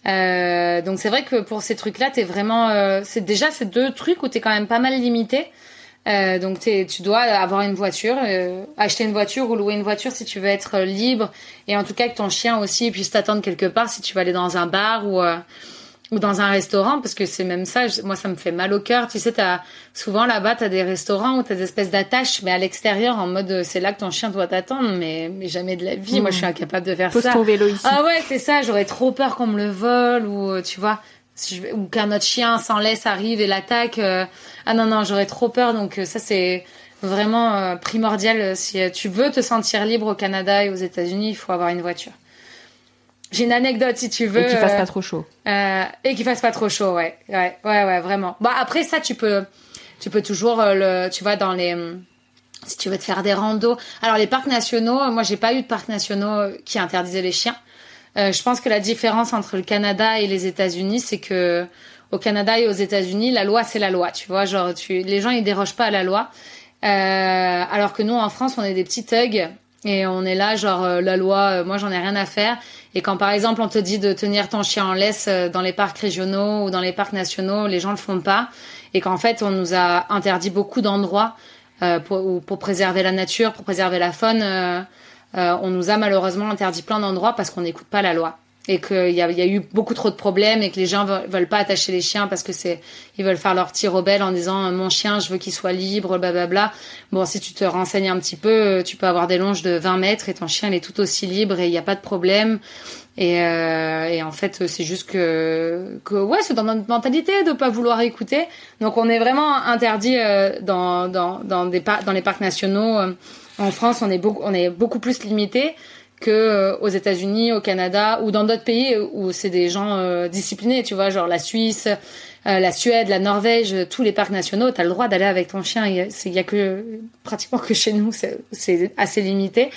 Donc c'est vrai que pour ces trucs-là, t'es vraiment... c'est deux trucs où t'es quand même pas mal limité. Donc tu dois avoir une voiture, acheter une voiture ou louer une voiture si tu veux être libre, et en tout cas que ton chien aussi puisse t'attendre quelque part si tu vas aller dans un bar ou dans un restaurant, parce que c'est même ça, moi ça me fait mal au cœur. Tu sais, souvent là-bas t'as des restaurants où t'as des espèces d'attaches, mais à l'extérieur en mode c'est là que ton chien doit t'attendre, mais jamais de la vie. Moi je suis incapable de faire ça. Pose ton vélo ici. Ah ouais, c'est ça, j'aurais trop peur qu'on me le vole, ou tu vois, ou qu'un autre chien sans laisse arrive et l'attaque. Ah non, j'aurais trop peur. Donc ça c'est vraiment primordial. Si tu veux te sentir libre au Canada et aux États-Unis, il faut avoir une voiture. J'ai une anecdote si tu veux. Et qu'il fasse pas trop chaud. Et qu'il fasse pas trop chaud, ouais, vraiment. Bah après ça, tu peux toujours tu vois, dans les, si tu veux te faire des randos. Alors les parcs nationaux, moi j'ai pas eu de parcs nationaux qui interdisaient les chiens. Je pense que la différence entre le Canada et les États-Unis, c'est que au Canada et aux États-Unis, la loi c'est la loi, tu vois, genre les gens ils dérogent pas à la loi. Alors que nous en France, on est des petits thugs et on est là genre la loi, moi j'en ai rien à faire. Et quand par exemple on te dit de tenir ton chien en laisse dans les parcs régionaux ou dans les parcs nationaux, les gens le font pas. Et qu'en fait on nous a interdit beaucoup d'endroits pour préserver la nature, pour préserver la faune. On nous a malheureusement interdit plein d'endroits parce qu'on n'écoute pas la loi. Et qu'il y a eu beaucoup trop de problèmes et que les gens veulent pas attacher les chiens parce que ils veulent faire leur petit rebelle en disant mon chien, je veux qu'il soit libre, blablabla. Bon, si tu te renseignes un petit peu, tu peux avoir des longes de 20 mètres et ton chien, il est tout aussi libre et il n'y a pas de problème. Et en fait, c'est juste que ouais, c'est dans notre mentalité de pas vouloir écouter. Donc, on est vraiment interdit dans les parcs nationaux. En France, on est beaucoup plus limité que aux États-Unis, au Canada ou dans d'autres pays où c'est des gens disciplinés, tu vois, genre la Suisse, la Suède, la Norvège, tous les parcs nationaux, t'as le droit d'aller avec ton chien. Il y a que pratiquement que chez nous, c'est assez limité.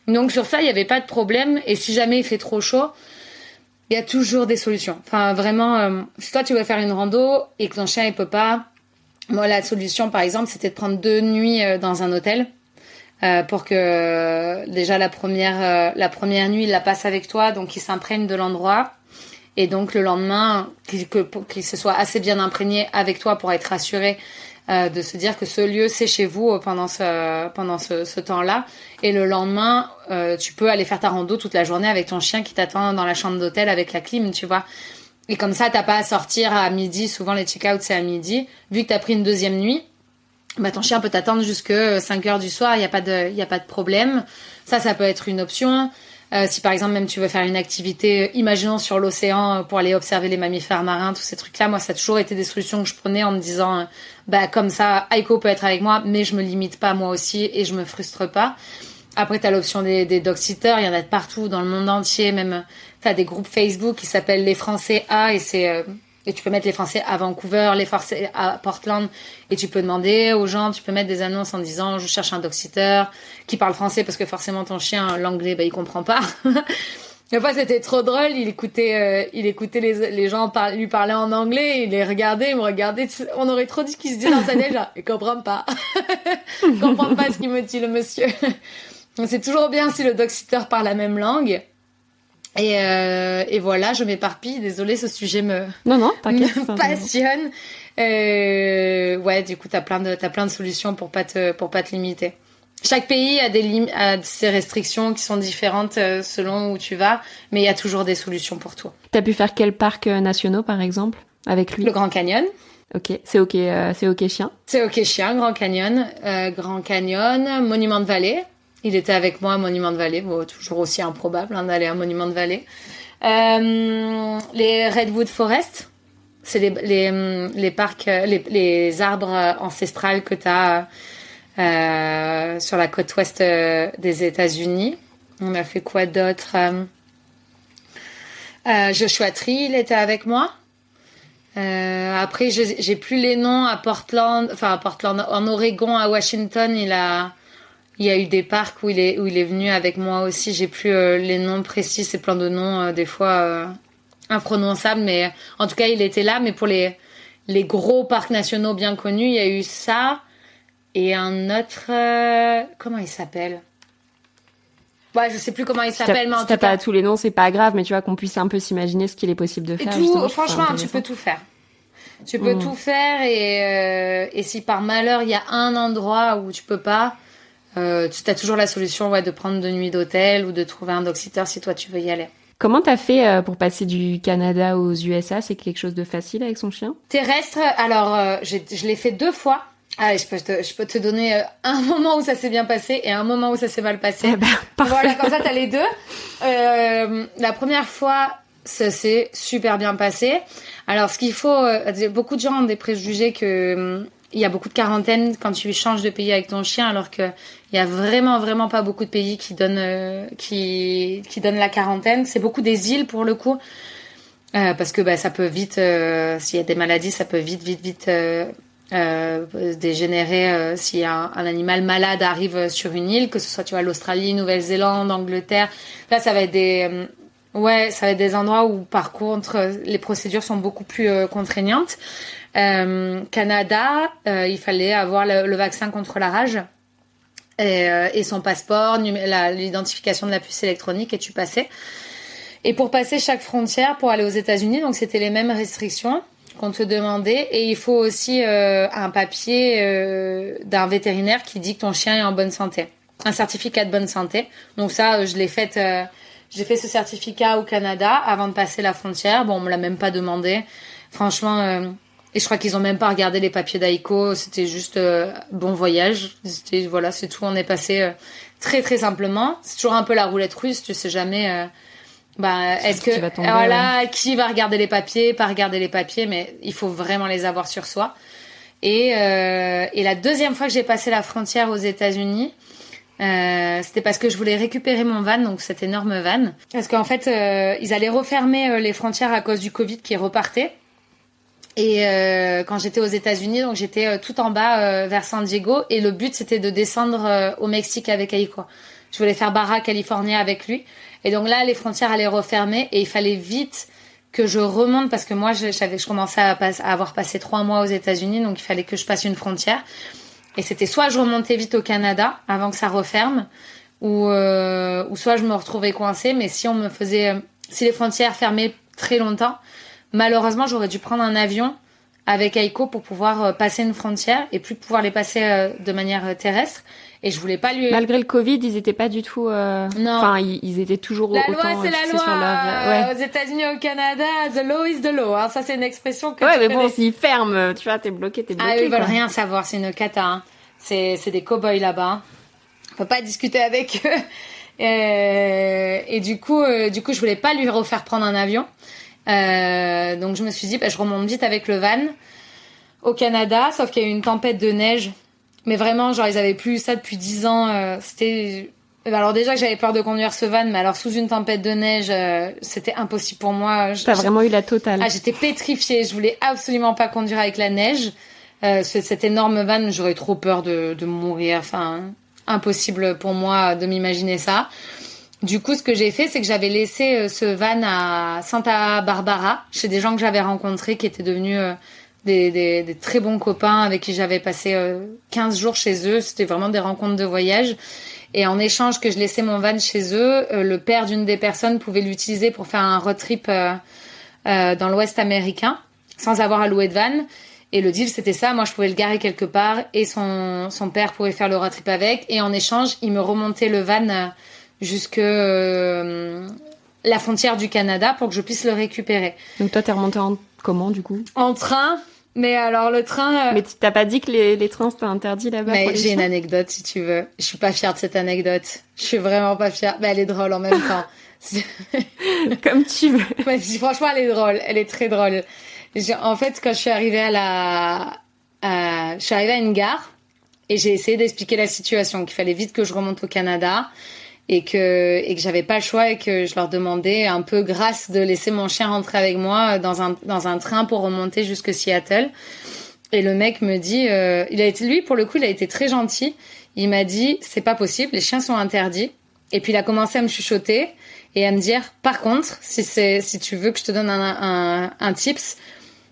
Donc sur ça, il y avait pas de problème. Et si jamais il fait trop chaud, il y a toujours des solutions. Enfin vraiment, si toi tu veux faire une rando et que ton chien il peut pas, moi la solution par exemple, c'était de prendre 2 nuits dans un hôtel. Pour que déjà la première nuit il la passe avec toi, donc il s'imprègne de l'endroit et donc le lendemain qu'il se soit assez bien imprégné avec toi pour être rassuré de se dire que ce lieu c'est chez vous pendant ce temps-là, et le lendemain tu peux aller faire ta rando toute la journée avec ton chien qui t'attend dans la chambre d'hôtel avec la clim, tu vois. Et comme ça t'as pas à sortir à midi, souvent les check-out c'est à midi, vu que t'as pris une deuxième nuit. Bah, ton chien peut t'attendre jusque 5 heures du soir, il y a pas de problème. Ça peut être une option. Si par exemple même tu veux faire une activité, imaginons sur l'océan pour aller observer les mammifères marins, tous ces trucs-là, moi ça a toujours été des solutions que je prenais en me disant bah comme ça Aiko peut être avec moi, mais je me limite pas moi aussi et je me frustre pas. Après t'as l'option des dog-sitters, il y en a de partout dans le monde entier, même t'as des groupes Facebook qui s'appellent les Français A et tu peux mettre les Français à Vancouver, les Français à Portland, et tu peux demander aux gens, tu peux mettre des annonces en disant je cherche un dog-sitter qui parle français parce que forcément ton chien l'anglais il comprend pas. Une fois c'était trop drôle, il écoutait les gens lui parler en anglais, il les regardait, il me regardait, on aurait trop dit qu'il se dit dans sa tête genre il comprend pas. Il comprend pas ce qu'il me dit le monsieur. Donc c'est toujours bien si le dog-sitter parle la même langue. Et voilà, je m'éparpille. Désolée, ce sujet non, t'inquiète, me passionne. Ouais, du coup, t'as plein de solutions pour pas te limiter. Chaque pays a ses restrictions qui sont différentes selon où tu vas, mais il y a toujours des solutions pour toi. T'as pu faire quels parcs nationaux, par exemple, avec lui? Le Grand Canyon. Ok, c'est ok chien. C'est ok chien, Grand Canyon, Monument de Vallée. Il était avec moi à Monument de Vallée. Bon, toujours aussi improbable d'aller à Monument de Vallée. Les Redwood Forest, c'est les parcs, les arbres ancestrales que t'as sur la côte ouest des États-Unis. On a fait quoi d'autre? Joshua Tree, il était avec moi. Après, j'ai plus les noms à Portland, en Oregon, à Washington, il y a eu des parcs où il est venu avec moi aussi. J'ai plus les noms précis, c'est plein de noms des fois imprononçables, mais en tout cas il était là. Mais pour les gros parcs nationaux bien connus, il y a eu ça et un autre. Comment il s'appelle? Ouais, je sais plus comment il s'appelle, mais en tout cas. Si t'as pas tous les noms, c'est pas grave, mais tu vois qu'on puisse un peu s'imaginer ce qu'il est possible de faire. Franchement, tu peux tout faire. Tu peux tout faire et si par malheur il y a un endroit où tu peux pas. Tu as toujours la solution de prendre 2 nuits d'hôtel ou de trouver un dog-sitter si toi tu veux y aller. Comment t'as fait pour passer du Canada aux USA? C'est quelque chose de facile avec son chien? Terrestre, alors je l'ai fait 2 fois. Allez, je peux te donner un moment où ça s'est bien passé et un moment où ça s'est mal passé. Parfait. Voilà, comme ça t'as les deux. La première fois, ça s'est super bien passé. Alors ce qu'il faut, beaucoup de gens ont des préjugés que il y a beaucoup de quarantaine quand tu changes de pays avec ton chien, alors que il y a vraiment pas beaucoup de pays qui donnent la quarantaine. C'est beaucoup des îles pour le coup, parce que ça peut vite, s'il y a des maladies, ça peut vite dégénérer si un animal malade arrive sur une île, que ce soit l'Australie, Nouvelle-Zélande, Angleterre. Là, ça va être des endroits où par contre les procédures sont beaucoup plus contraignantes. Canada, il fallait avoir le vaccin contre la rage et son passeport, l'identification de la puce électronique et tu passais. Et pour passer chaque frontière, pour aller aux États-Unis, donc c'était les mêmes restrictions qu'on te demandait. Et il faut aussi un papier d'un vétérinaire qui dit que ton chien est en bonne santé. Un certificat de bonne santé. Donc ça, j'ai fait ce certificat au Canada avant de passer la frontière. Bon, on me l'a même pas demandé. Franchement, et je crois qu'ils ont même pas regardé les papiers d'Aiko. C'était juste bon voyage. Voilà, c'est tout. On est passé très très simplement. C'est toujours un peu la roulette russe. Tu sais jamais. Est-ce que qui va regarder les papiers, pas regarder les papiers, mais il faut vraiment les avoir sur soi. Et la deuxième fois que j'ai passé la frontière aux États-Unis, c'était parce que je voulais récupérer mon van, donc cette énorme van, parce qu'en fait ils allaient refermer les frontières à cause du Covid qui repartait. Et quand j'étais aux États-Unis, donc j'étais tout en bas vers San Diego, et le but c'était de descendre au Mexique avec Aiko. Je voulais faire Barra California avec lui. Et donc là, les frontières allaient refermer et il fallait vite que je remonte parce que moi, je commençais à avoir passé 3 mois aux États-Unis, donc il fallait que je passe une frontière. Et c'était soit je remontais vite au Canada avant que ça referme, ou soit je me retrouvais coincée. Mais si les frontières fermaient très longtemps, malheureusement, j'aurais dû prendre un avion avec Aiko pour pouvoir passer une frontière et plus pouvoir les passer de manière terrestre. Et je voulais pas lui... Malgré le Covid, ils étaient pas du tout... Non. Enfin, ils étaient toujours la autant... La loi, c'est la loi. Sur leur... Aux États-Unis et au Canada, the law is the law. Hein. Ça, c'est une expression que ouais, mais bon, s'ils ferment, tu vois, t'es bloqué. Ah, ils veulent rien savoir. C'est une cata. Hein. C'est des cow-boys là-bas. On peut pas discuter avec eux. Et du coup, je voulais pas lui refaire prendre un avion. Donc, je me suis dit, je remonte vite avec le van au Canada. Sauf qu'il y a eu une tempête de neige. Mais vraiment, genre, ils avaient plus eu ça depuis 10 ans. C'était... Alors déjà que j'avais peur de conduire ce van, mais alors sous une tempête de neige, c'était impossible pour moi. T'as vraiment eu la totale. Ah, j'étais pétrifiée. Je voulais absolument pas conduire avec la neige. Cet énorme van, j'aurais trop peur de mourir. Enfin, impossible pour moi de m'imaginer ça. Du coup, ce que j'ai fait, c'est que j'avais laissé ce van à Santa Barbara, chez des gens que j'avais rencontrés, qui étaient devenus... des très bons copains avec qui j'avais passé 15 jours chez eux. C'était vraiment des rencontres de voyage. Et en échange que je laissais mon van chez eux, le père d'une des personnes pouvait l'utiliser pour faire un road trip dans l'Ouest américain, sans avoir à louer de van. Et le deal, c'était ça. Moi, je pouvais le garer quelque part et son père pouvait faire le road trip avec. Et en échange, il me remontait le van jusque la frontière du Canada pour que je puisse le récupérer. Donc toi, t'es remonté comment, du coup? En train. Mais alors, le train... Mais t'as pas dit que les trains, c'était interdit là-bas? Mais j'ai une anecdote, si tu veux. Je suis pas fière de cette anecdote. Je suis vraiment pas fière. Mais elle est drôle en même temps. Comme tu veux. Mais franchement, elle est drôle. Elle est très drôle. En fait, quand je suis arrivée je suis arrivée à une gare et j'ai essayé d'expliquer la situation, qu'il fallait vite que je remonte au Canada et que j'avais pas le choix et que je leur demandais un peu grâce de laisser mon chien rentrer avec moi dans un train pour remonter jusque Seattle. Et le mec me dit, lui pour le coup, il a été très gentil. Il m'a dit, c'est pas possible, les chiens sont interdits. Et puis il a commencé à me chuchoter et à me dire, par contre, si tu veux que je te donne un tips,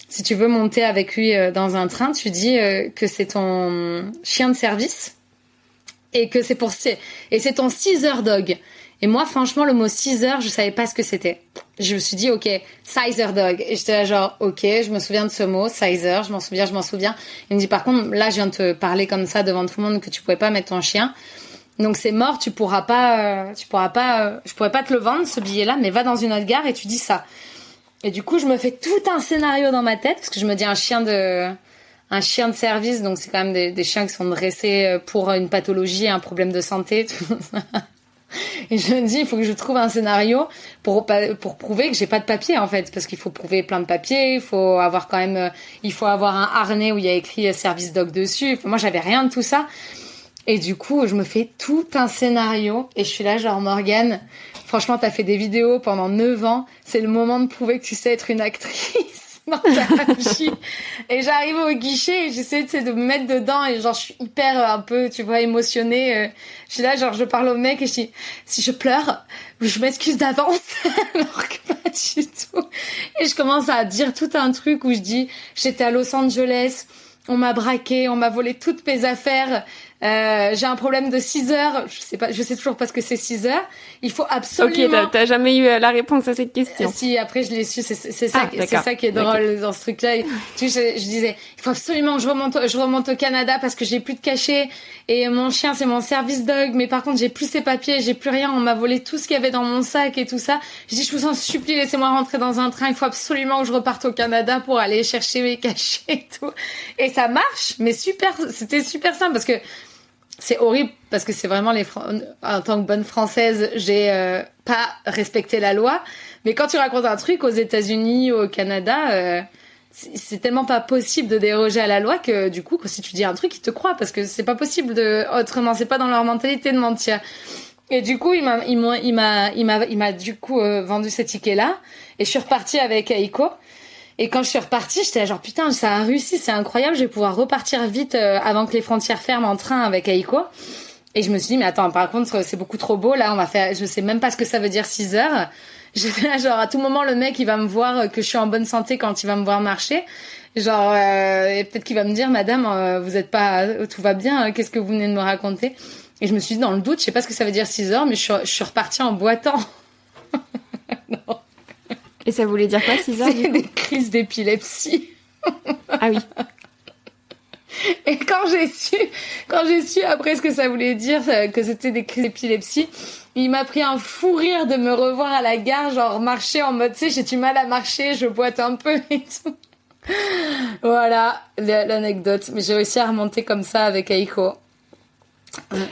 si tu veux monter avec lui dans un train, tu dis que c'est ton chien de service. Et que c'est ton Sizer dog. Et moi, franchement, le mot Sizer, je savais pas ce que c'était. Je me suis dit, ok, Sizer dog. Et j'étais là genre, ok, je me souviens de ce mot, Sizer, je m'en souviens. Il me dit, par contre, là, je viens de te parler comme ça devant tout le monde que tu pouvais pas mettre ton chien. Donc c'est mort, je pourrais pas te le vendre, ce billet-là, mais va dans une autre gare et tu dis ça. Et du coup, je me fais tout un scénario dans ma tête, parce que je me dis un chien de service, donc c'est quand même des chiens qui sont dressés pour une pathologie, un problème de santé, tout ça. Et je me dis, il faut que je trouve un scénario pour prouver que j'ai pas de papier, en fait, parce qu'il faut prouver plein de papiers, il faut avoir un harnais où il y a écrit service dog dessus. Enfin, moi, j'avais rien de tout ça. Et du coup, je me fais tout un scénario et je suis là genre, Morgane, franchement, t'as fait des vidéos pendant 9 ans, c'est le moment de prouver que tu sais être une actrice. Non, et j'arrive au guichet et j'essaie de me mettre dedans et genre je suis hyper un peu, tu vois, émotionnée. Je suis là, genre je parle au mec et je dis, si je pleure, je m'excuse d'avance. Alors que pas du tout. Et je commence à dire tout un truc où je dis, j'étais à Los Angeles, on m'a braqué, on m'a volé toutes mes affaires. J'ai un problème de 6 heures. Je sais toujours pas ce que c'est 6 heures. Il faut absolument... Ok, t'as jamais eu la réponse à cette question. Si, après je l'ai su. C'est ça qui est drôle dans ce truc-là. Tu sais, je disais, il faut absolument que je remonte au Canada parce que j'ai plus de cachet et mon chien c'est mon service dog. Mais par contre j'ai plus ses papiers, j'ai plus rien. On m'a volé tout ce qu'il y avait dans mon sac et tout ça. Je dis, je vous en supplie, laissez-moi rentrer dans un train. Il faut absolument que je reparte au Canada pour aller chercher mes cachets et tout. Et ça marche, mais c'était super simple parce que c'est horrible parce que c'est vraiment en tant que bonne Française, j'ai pas respecté la loi. Mais quand tu racontes un truc aux États-Unis, au Canada, c'est tellement pas possible de déroger à la loi que du coup, si tu dis un truc, ils te croient parce que c'est pas possible autrement. C'est pas dans leur mentalité de mentir. Et du coup, il m'a du coup vendu ce ticket-là et je suis repartie avec Aiko. Et quand je suis repartie, j'étais là genre putain, ça a réussi, c'est incroyable, je vais pouvoir repartir vite avant que les frontières ferment en train avec Aiko. Et je me suis dit mais attends, par contre, c'est beaucoup trop beau là, je sais même pas ce que ça veut dire 6 heures. J'étais là genre à tout moment le mec, il va me voir que je suis en bonne santé quand il va me voir marcher. Genre et peut-être qu'il va me dire madame, vous êtes pas tout va bien, qu'est-ce que vous venez de me raconter? Et je me suis dit dans le doute, je sais pas ce que ça veut dire 6 heures, mais je suis repartie en boitant. Non. Et ça voulait dire quoi, 6 heures? C'est des crises d'épilepsie. Ah oui. Et quand j'ai su après ce que ça voulait dire, que c'était des crises d'épilepsie, il m'a pris un fou rire de me revoir à la gare, genre marcher en mode, tu sais, j'ai du mal à marcher, je boite un peu et tout. Voilà l'anecdote. Mais j'ai réussi à remonter comme ça avec Aiko.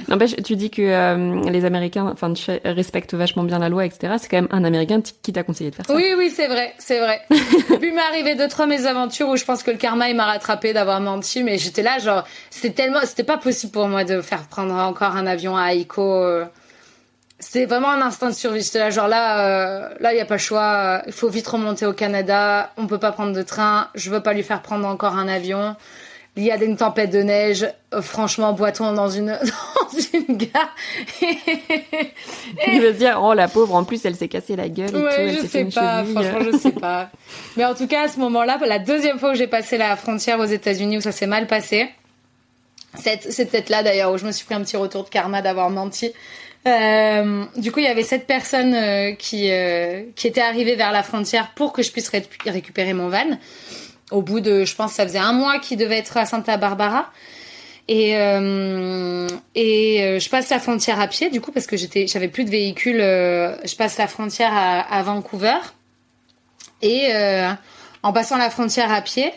N'empêche, tu dis que les Américains, enfin, respectent vachement bien la loi, etc. C'est quand même un Américain qui t'a conseillé de faire ça. Oui, c'est vrai. Puis m'est arrivé 2-3 mésaventures où je pense que le karma il m'a rattrapé d'avoir menti, mais j'étais là genre, c'était pas possible pour moi de faire prendre encore un avion à Aiko. C'était vraiment un instinct de survie. J'étais là genre là il y a pas le choix. Il faut vite remonter au Canada. On peut pas prendre de train. Je veux pas lui faire prendre encore un avion. Il y a une tempête de neige. Franchement, boitons dans une gare. Il veut se dire, oh la pauvre, en plus elle s'est cassée la gueule et tout, elle s'est fait une cheville. Franchement, je sais pas. Mais en tout cas, à ce moment-là, la deuxième fois où j'ai passé la frontière aux États-Unis où ça s'est mal passé, c'est peut-être là d'ailleurs où je me suis pris un petit retour de karma d'avoir menti. Du coup, il y avait 7 personnes qui étaient arrivées vers la frontière pour que je puisse récupérer mon van. Au bout de, je pense, ça faisait 1 mois qu'il devait être à Santa Barbara. Et je passe la frontière à pied, du coup, parce que j'avais plus de véhicule. Je passe la frontière à Vancouver. Et en passant la frontière à pied,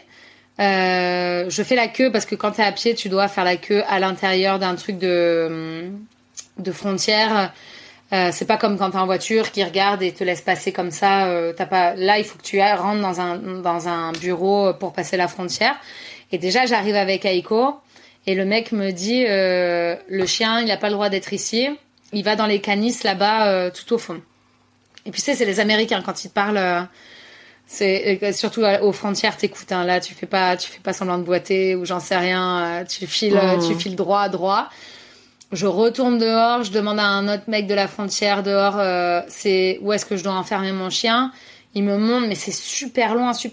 je fais la queue parce que quand t'es à pied, tu dois faire la queue à l'intérieur d'un truc de frontière. C'est pas comme quand t'es en voiture qui regarde et te laisse passer comme ça. Là, il faut que tu rentres dans un bureau pour passer la frontière. Et déjà, j'arrive avec Aiko et le mec me dit le chien, il a pas le droit d'être ici. Il va dans les canisses là-bas, tout au fond. Et puis c'est les Américains quand ils te parlent. C'est surtout aux frontières, t'écoutes. Hein, là, tu fais pas semblant de boiter ou j'en sais rien. Tu files droit. Je retourne dehors, je demande à un autre mec de la frontière dehors, c'est où est-ce que je dois enfermer mon chien. Il me montre, mais c'est super loin. Je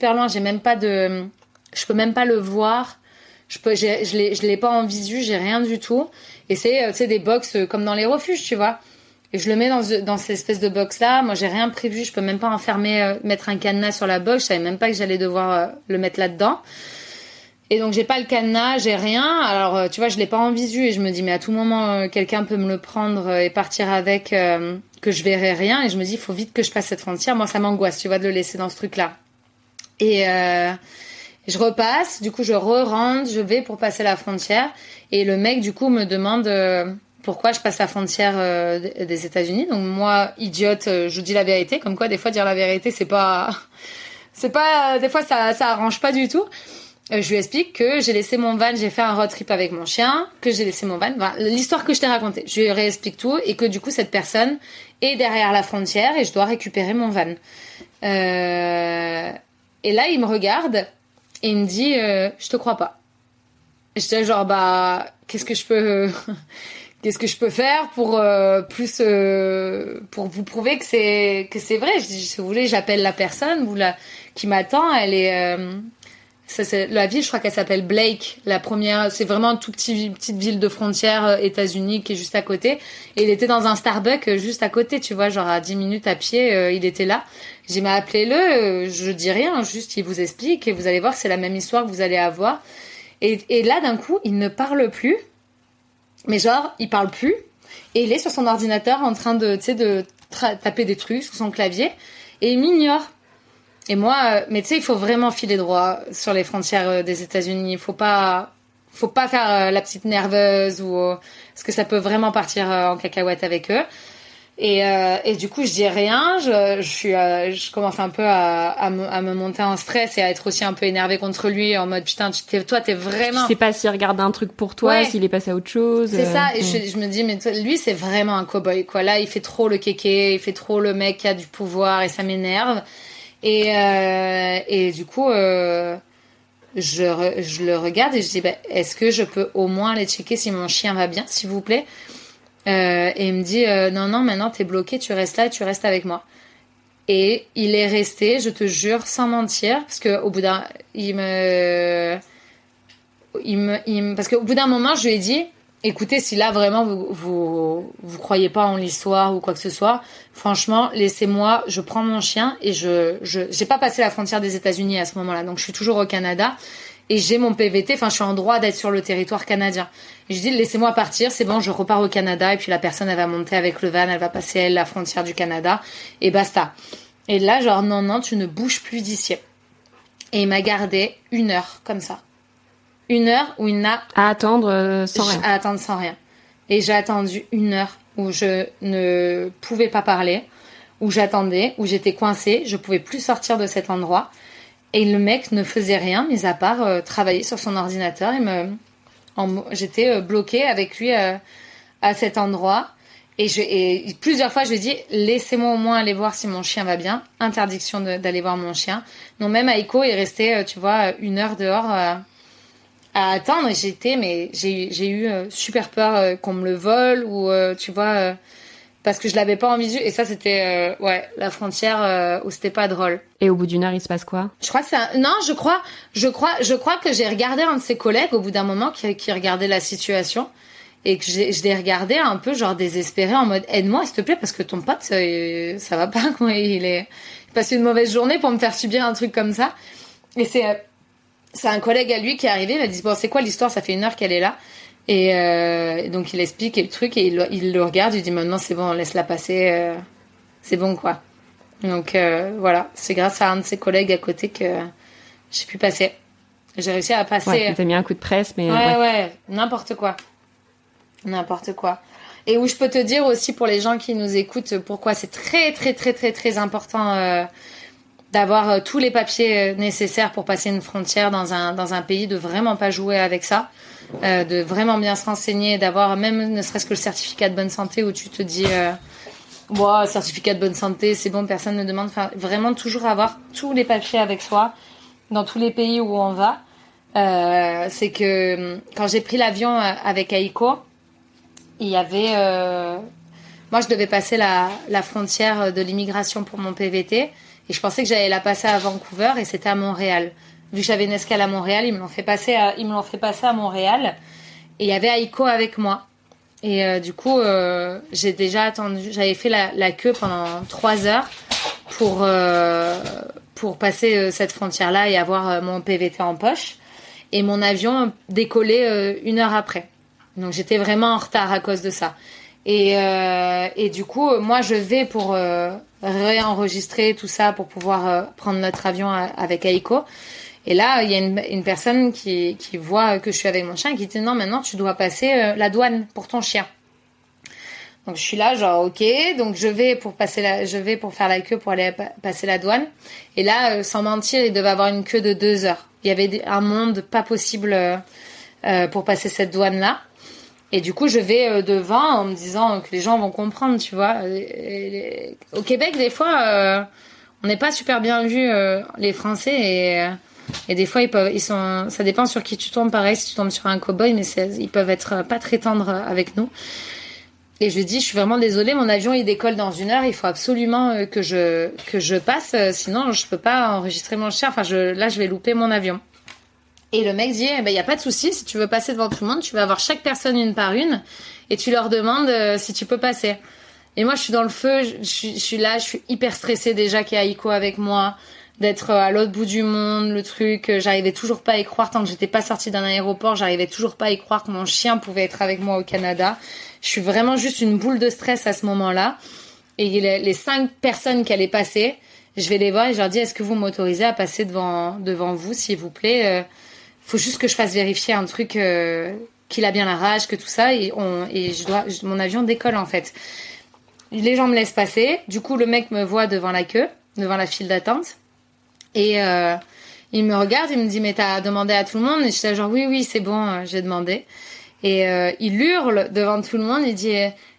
peux même pas le voir. Je l'ai pas en visu, j'ai rien du tout. Et c'est des box comme dans les refuges, tu vois. Et je le mets dans cette espèce de box là. Moi, j'ai rien prévu. Je peux même pas enfermer, mettre un cadenas sur la box. Je savais même pas que j'allais devoir le mettre là-dedans. Et donc j'ai pas le cadenas, j'ai rien. Alors tu vois, je l'ai pas en visu et je me dis mais à tout moment quelqu'un peut me le prendre et partir avec que je verrai rien et je me dis il faut vite que je passe cette frontière. Moi ça m'angoisse, tu vois, de le laisser dans ce truc-là. Et je repasse, du coup je rentre, je vais pour passer la frontière et le mec du coup me demande pourquoi je passe la frontière des États-Unis. Donc moi idiote, je vous dis la vérité, comme quoi des fois dire la vérité c'est pas des fois ça arrange pas du tout. Je lui explique que j'ai laissé mon van, j'ai fait un road trip avec mon chien, que j'ai laissé mon van, l'histoire que je t'ai racontée. Je lui réexplique tout et que du coup cette personne est derrière la frontière et je dois récupérer mon van. Et là il me regarde et il me dit je te crois pas. Et j'étais genre qu'est-ce que je peux faire pour pour vous prouver que c'est vrai. Je dis si vous voulez j'appelle la personne qui m'attend, La ville, je crois qu'elle s'appelle Blake. La première, c'est vraiment une petite ville de frontière États-Unis qui est juste à côté. Et il était dans un Starbucks juste à côté, tu vois, genre à 10 minutes à pied, il était là. J'ai dit, mais appelez-le, je dis rien, juste il vous explique et vous allez voir, c'est la même histoire que vous allez avoir. Et là, d'un coup, il ne parle plus. Mais genre, il parle plus. Et il est sur son ordinateur en train de, tu sais, taper des trucs sur son clavier. Et il m'ignore. Et moi, mais tu sais, il faut vraiment filer droit sur les frontières des États-Unis. Il faut pas faire la petite nerveuse parce que ça peut vraiment partir en cacahuète avec eux. Et du coup, je dis rien. Je commence un peu à me monter en stress et à être aussi un peu énervée contre lui en mode putain, toi, t'es vraiment. Tu sais pas s'il regarde un truc pour toi, s'il est passé à autre chose. C'est ça. Et je me dis, mais lui, c'est vraiment un cow-boy, quoi. Là, il fait trop le kéké, il fait trop le mec qui a du pouvoir et ça m'énerve. Et du coup, je le regarde et je dis, est-ce que je peux au moins aller checker si mon chien va bien, s'il vous plaît? Et il me dit, non, maintenant t'es bloqué, tu restes là et tu restes avec moi. Et il est resté, je te jure, sans mentir, parce que au bout d'un, parce qu'au bout d'un moment, je lui ai dit, écoutez, si là vraiment vous croyez pas en l'histoire ou quoi que ce soit, franchement, laissez-moi, je prends mon chien et j'ai pas passé la frontière des États-Unis à ce moment-là, donc je suis toujours au Canada et j'ai mon PVT, enfin je suis en droit d'être sur le territoire canadien. Et je dis laissez-moi partir, c'est bon, je repars au Canada et puis la personne elle va monter avec le van, elle va passer elle la frontière du Canada et basta. Et là genre non, tu ne bouges plus d'ici. Et il m'a gardé 1 heure comme ça. 1 heure où il n'a... À attendre sans rien. À attendre sans rien. Et j'ai attendu 1 heure où je ne pouvais pas parler, où j'attendais, où j'étais coincée, je pouvais plus sortir de cet endroit. Et le mec ne faisait rien, mis à part travailler sur son ordinateur. J'étais bloquée avec lui à cet endroit. Et plusieurs fois, je lui ai dit, laissez-moi au moins aller voir si mon chien va bien. Interdiction d'aller voir mon chien. Donc même Aiko est resté, tu vois, 1 heure dehors... à attendre, j'ai eu super peur qu'on me le vole ou tu vois parce que je l'avais pas en visu et ça c'était la frontière où c'était pas drôle. Et au bout d'1 heure, il se passe quoi? Je crois que je crois que j'ai regardé un de ses collègues au bout d'un moment qui regardait la situation et que je l'ai regardé un peu genre désespéré en mode aide-moi s'il te plaît parce que ton pote ça va pas quoi, il passe une mauvaise journée pour me faire subir un truc comme ça. Et c'est un collègue à lui qui est arrivé, il m'a dit bon c'est quoi l'histoire, ça fait 1 heure qu'elle est là et donc il explique le truc et il le regarde, il dit maintenant c'est bon laisse-la passer, c'est bon quoi. Donc voilà, c'est grâce à un de ses collègues à côté que j'ai pu passer. J'ai réussi à passer. Ouais, t'as mis un coup de presse mais ouais, n'importe quoi. Et où je peux te dire aussi pour les gens qui nous écoutent pourquoi c'est très très très très très important d'avoir tous les papiers nécessaires pour passer une frontière dans un pays, de vraiment pas jouer avec ça, de vraiment bien se renseigner, d'avoir même ne serait-ce que le certificat de bonne santé où tu te dis certificat de bonne santé, c'est bon, personne ne demande. Enfin, vraiment toujours avoir tous les papiers avec soi dans tous les pays où on va. C'est que quand j'ai pris l'avion avec Aiko, il y avait... moi, je devais passer la frontière de l'immigration pour mon PVT. Et je pensais que j'allais la passer à Vancouver et c'était à Montréal. Vu que j'avais une escale à Montréal, ils me l'ont fait passer à Montréal. Et il y avait Aiko avec moi. Et du coup, j'ai déjà attendu. J'avais fait la queue pendant 3 heures pour passer cette frontière-là et avoir mon PVT en poche. Et mon avion décollait 1 heure après. Donc j'étais vraiment en retard à cause de ça. Et du coup, moi, je vais pour réenregistrer tout ça pour pouvoir prendre notre avion avec Aiko. Et là, il y a une personne qui voit que je suis avec mon chien et qui dit non, maintenant, tu dois passer la douane pour ton chien. Donc je suis là, genre ok, donc je vais pour faire la queue pour aller passer la douane. Et là, sans mentir, il devait avoir une queue de 2 heures. Il y avait un monde pas possible pour passer cette douane-là. Et du coup, je vais devant en me disant que les gens vont comprendre, tu vois. Au Québec, des fois, on n'est pas super bien vus, les Français, et des fois, ça dépend sur qui tu tombes. Pareil, si tu tombes sur un cow-boy, mais ils peuvent être pas très tendres avec nous. Et je lui dis, je suis vraiment désolée, mon avion, il décolle dans 1 heure, il faut absolument que je passe, sinon je peux pas enregistrer mon chien. Enfin, là, je vais louper mon avion. Et le mec dit, y a pas de souci, si tu veux passer devant tout le monde, tu vas voir chaque personne une par une et tu leur demandes si tu peux passer. Et moi, je suis dans le feu, je suis là, je suis hyper stressée déjà qu'il y a Aiko avec moi, d'être à l'autre bout du monde, le truc, j'arrivais toujours pas à y croire tant que j'étais pas sortie d'un aéroport, j'arrivais toujours pas à y croire que mon chien pouvait être avec moi au Canada. Je suis vraiment juste une boule de stress à ce moment-là. Et les 5 personnes qui allaient passer, je vais les voir et je leur dis, est-ce que vous m'autorisez à passer devant vous, s'il vous plaît? Faut juste que je fasse vérifier un truc, qu'il a bien la rage, que tout ça, et mon avion décolle en fait. Les gens me laissent passer. Du coup, le mec me voit devant la queue, devant la file d'attente. Et il me regarde, il me dit, mais t'as demandé à tout le monde? Et je suis genre, oui, c'est bon, j'ai demandé. Et il hurle devant tout le monde, il dit,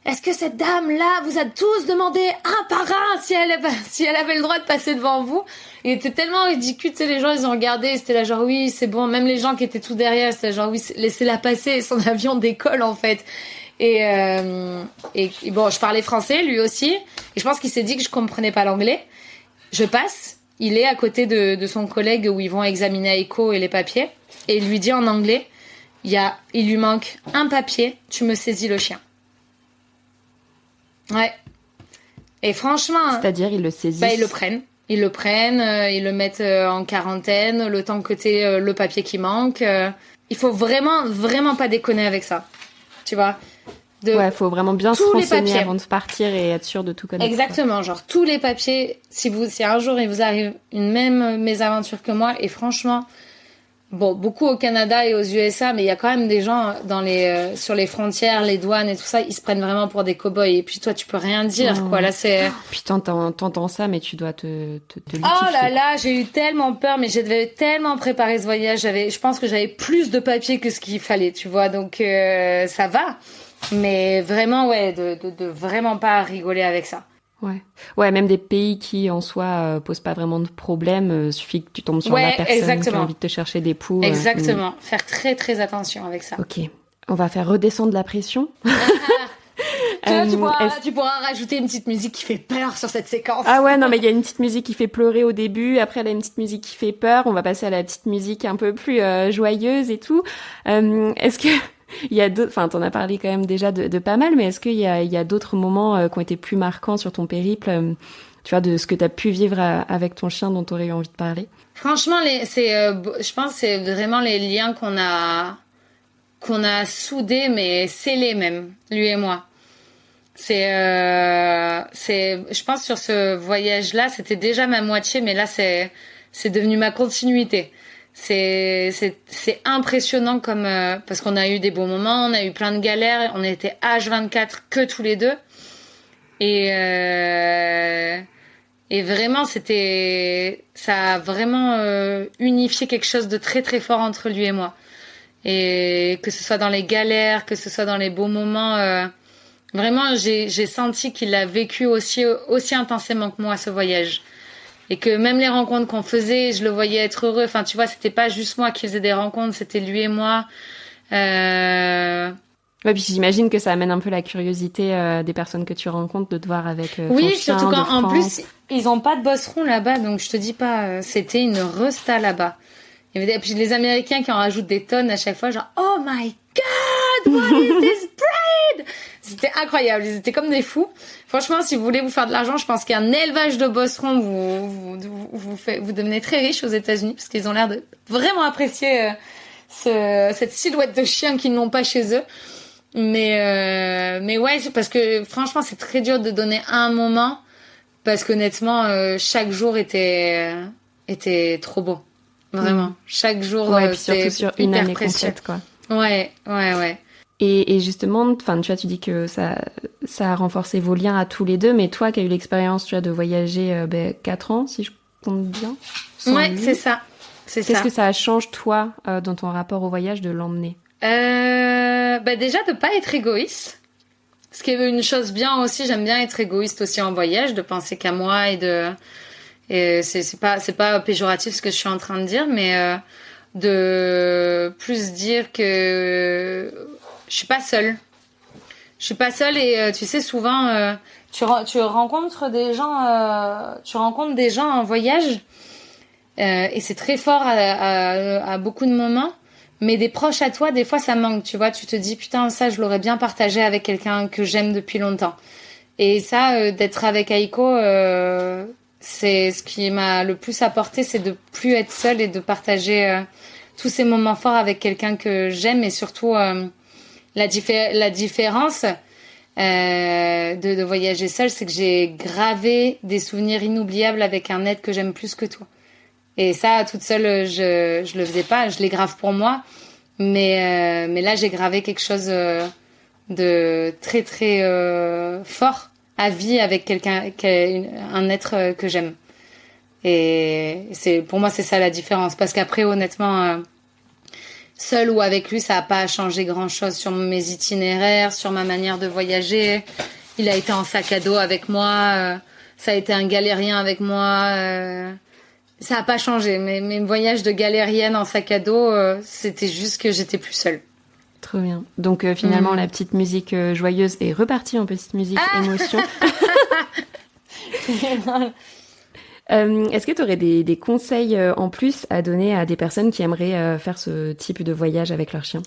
est-ce que cette dame-là vous a tous demandé un par un si elle avait le droit de passer devant vous? Il était tellement ridicule, tu sais, les gens, ils ont regardé, c'était là genre, oui, c'est bon. Même les gens qui étaient tout derrière, c'était genre, oui, laissez-la passer, son avion décolle, en fait. Et bon, je parlais français, lui aussi. Et je pense qu'il s'est dit que je comprenais pas l'anglais. Je passe. Il est à côté de son collègue où ils vont examiner Aiko et les papiers. Et il lui dit en anglais, il lui manque un papier, tu me saisis le chien. Ouais. Et franchement. C'est-à-dire, ils le saisissent. Ils le prennent. Ils le mettent en quarantaine, le temps que t'aies le papier qui manque. Il faut vraiment, vraiment pas déconner avec ça. Tu vois? Faut vraiment bien se renseigner avant de partir et être sûr de tout connaître. Exactement, genre tous les papiers, si un jour il vous arrive une même mésaventure que moi, et franchement, bon, beaucoup au Canada et aux USA, mais il y a quand même des gens sur les frontières, les douanes et tout ça, ils se prennent vraiment pour des cow-boys. Et puis toi, tu peux rien dire, quoi. Là, c'est. Puis t'entends ça, mais tu dois te liquifier. Oh là là, j'ai eu tellement peur, mais j'avais tellement préparé ce voyage. Je pense que j'avais plus de papiers que ce qu'il fallait, tu vois. Donc ça va. Mais vraiment, de vraiment pas rigoler avec ça. Ouais, même des pays qui en soi posent pas vraiment de problème, suffit que tu tombes sur la personne qui a envie de te chercher des poux. Exactement, faire très très attention avec ça. Ok, on va faire redescendre la pression. Tu pourras rajouter une petite musique qui fait peur sur cette séquence. Ah ouais, non mais il y a une petite musique qui fait pleurer au début, après il y a une petite musique qui fait peur, on va passer à la petite musique un peu plus joyeuse et tout. Est-ce que il y a d'autres, enfin, t'en as parlé quand même déjà de pas mal, mais est-ce qu'il y a d'autres moments qui ont été plus marquants sur ton périple, tu vois, de ce que t'as pu vivre avec ton chien dont t'aurais eu envie de parler? Franchement, je pense que c'est vraiment les liens qu'on a soudés, mais scellés même, lui et moi. Je pense sur ce voyage-là, c'était déjà ma moitié, mais là, c'est devenu ma continuité. C'est impressionnant parce qu'on a eu des beaux moments, on a eu plein de galères, on était H24 que tous les deux. Et vraiment, ça a vraiment unifié quelque chose de très très fort entre lui et moi. Et que ce soit dans les galères, que ce soit dans les beaux moments, vraiment, j'ai senti qu'il a vécu aussi intensément que moi ce voyage. Et que même les rencontres qu'on faisait, je le voyais être heureux. Enfin, tu vois, c'était pas juste moi qui faisais des rencontres, c'était lui et moi. Ouais, puis j'imagine que ça amène un peu la curiosité des personnes que tu rencontres de te voir avec ton oui, chien surtout quand de France. En plus ils ont pas de bosseron là-bas, donc je te dis pas, c'était une resta là-bas. Et puis les Américains qui en rajoutent des tonnes à chaque fois, genre oh my god, what is this breed? C'était incroyable, ils étaient comme des fous. Franchement, si vous voulez vous faire de l'argent, je pense qu'un élevage de bosserons vous devenez très riche aux États-Unis parce qu'ils ont l'air de vraiment apprécier cette silhouette de chien qu'ils n'ont pas chez eux. Mais ouais, parce que franchement, c'est très dur de donner un moment parce qu'honnêtement, chaque jour était trop beau. Vraiment. Chaque jour, ouais, puis surtout sur une année précieux. Complète, quoi. Ouais. Et justement, enfin, tu vois, tu dis que ça a renforcé vos liens à tous les deux, mais toi qui as eu l'expérience, tu vois, de voyager 4 ans, si je compte bien. Ouais, lui. C'est ça. Qu'est-ce que ça change, toi, dans ton rapport au voyage, de l'emmener? Déjà, de pas être égoïste. Ce qui est une chose bien aussi, j'aime bien être égoïste aussi en voyage, de penser qu'à moi et c'est pas péjoratif ce que je suis en train de dire, mais de plus dire que je suis pas seule. Je suis pas seule et tu sais souvent tu rencontres des gens en voyage et c'est très fort à beaucoup de moments. Mais des proches à toi, des fois, ça manque, tu vois. Tu te dis, putain, ça, je l'aurais bien partagé avec quelqu'un que j'aime depuis longtemps. Et ça, d'être avec Aiko, c'est ce qui m'a le plus apporté, c'est de plus être seule et de partager tous ces moments forts avec quelqu'un que j'aime. Et surtout, la différence de voyager seule, c'est que j'ai gravé des souvenirs inoubliables avec un être que j'aime plus que toi. Et ça, toute seule, je le faisais pas. Je les grave pour moi. Mais là, j'ai gravé quelque chose de très, très fort à vie avec quelqu'un, un être que j'aime. Et pour moi, c'est ça la différence. Parce qu'après, honnêtement, seule ou avec lui, ça n'a pas changé grand-chose sur mes itinéraires, sur ma manière de voyager. Il a été en sac à dos avec moi. Ça a été un galérien avec moi. Ça a pas changé. Mes voyages de galérienne en sac à dos, c'était juste que j'étais plus seule. Trop bien. Donc finalement, la petite musique joyeuse est repartie en petite musique émotion. Est-ce que tu aurais des conseils en plus à donner à des personnes qui aimeraient faire ce type de voyage avec leur chien?